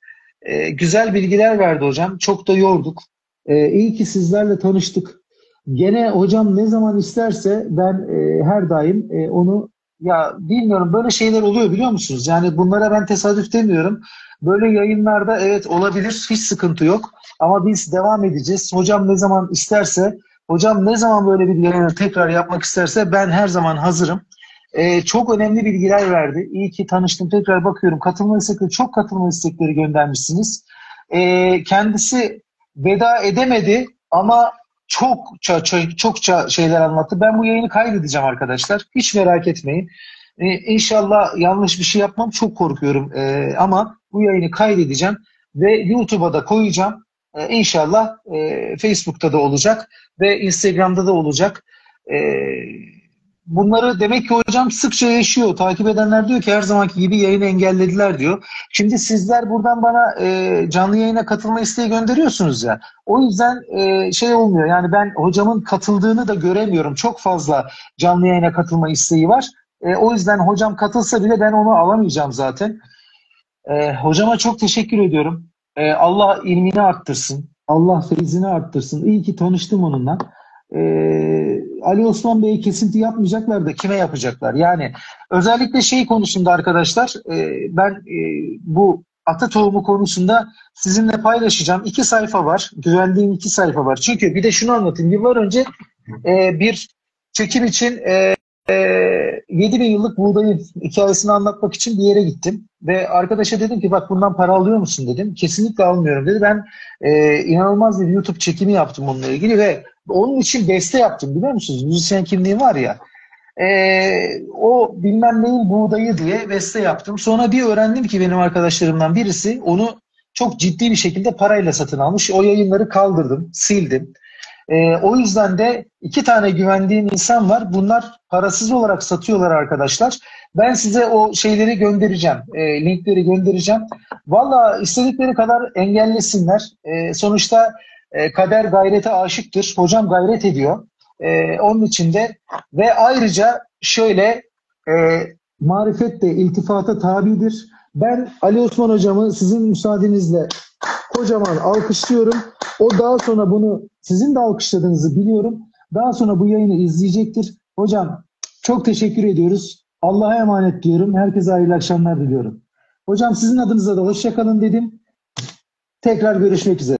Güzel bilgiler verdi hocam. Çok da yorduk. İyi ki sizlerle tanıştık. Gene hocam ne zaman isterse ben her daim onu, ya bilmiyorum, böyle şeyler oluyor biliyor musunuz? Yani bunlara ben tesadüf demiyorum. Böyle yayınlarda evet olabilir, hiç sıkıntı yok. Ama biz devam edeceğiz. Hocam ne zaman isterse, hocam ne zaman böyle bir yayını tekrar yapmak isterse ben her zaman hazırım. Çok önemli bilgiler verdi. İyi ki tanıştım. Tekrar bakıyorum. Katılma istekleri, çok katılma istekleri göndermişsiniz. Kendisi veda edemedi ama çokça şeyler anlattı. Ben bu yayını kaydedeceğim arkadaşlar. Hiç merak etmeyin. İnşallah yanlış bir şey yapmam. Çok korkuyorum. Ama bu yayını kaydedeceğim ve YouTube'a da koyacağım. İnşallah Facebook'ta da olacak ve Instagram'da da olacak. Bunları demek ki hocam sıkça yaşıyor. Takip edenler diyor ki her zamanki gibi yayını engellediler diyor. Şimdi sizler buradan bana canlı yayına katılma isteği gönderiyorsunuz ya. O yüzden şey olmuyor. Yani ben hocamın katıldığını da göremiyorum. Çok fazla canlı yayına katılma isteği var. O yüzden hocam katılsa bile ben onu alamayacağım zaten. Hocama çok teşekkür ediyorum. Allah ilmini arttırsın. Allah feyzini arttırsın. İyi ki tanıştım onunla. Ali Osman Bey'e kesinti yapmayacaklar da kime yapacaklar? Yani özellikle şey konusunda arkadaşlar, ben bu ata tohumu konusunda sizinle paylaşacağım. 2 sayfa var. Güvendiğim 2 sayfa var. Çünkü bir de şunu anlatayım. Yıllar önce bir çekim için 7.000 yıllık buğdayın hikayesini anlatmak için bir yere gittim. Ve arkadaşa dedim ki bak bundan para alıyor musun dedim. Kesinlikle almıyorum dedi. Ben inanılmaz bir YouTube çekimi yaptım onunla ilgili ve onun için beste yaptım biliyor musunuz? Müzisyen kimliği var ya. O bilmem neyin buğdayı diye beste yaptım. Sonra bir öğrendim ki benim arkadaşlarımdan birisi onu çok ciddi bir şekilde parayla satın almış. O yayınları kaldırdım, sildim. O yüzden de 2 tane güvendiğim insan var. Bunlar parasız olarak satıyorlar arkadaşlar. Ben size o şeyleri göndereceğim. Linkleri göndereceğim. Valla istedikleri kadar engellesinler. Sonuçta kader gayrete aşıktır. Hocam gayret ediyor. Onun için de ve ayrıca şöyle e, marifet de iltifata tabidir. Ben Ali Osman hocamı sizin müsaadenizle kocaman alkışlıyorum. O daha sonra bunu sizin de alkışladığınızı biliyorum. Daha sonra bu yayını izleyecektir. Hocam çok teşekkür ediyoruz. Allah'a emanet diyorum. Herkese hayırlı akşamlar diliyorum. Hocam sizin adınıza da hoşça kalın dedim. Tekrar görüşmek üzere.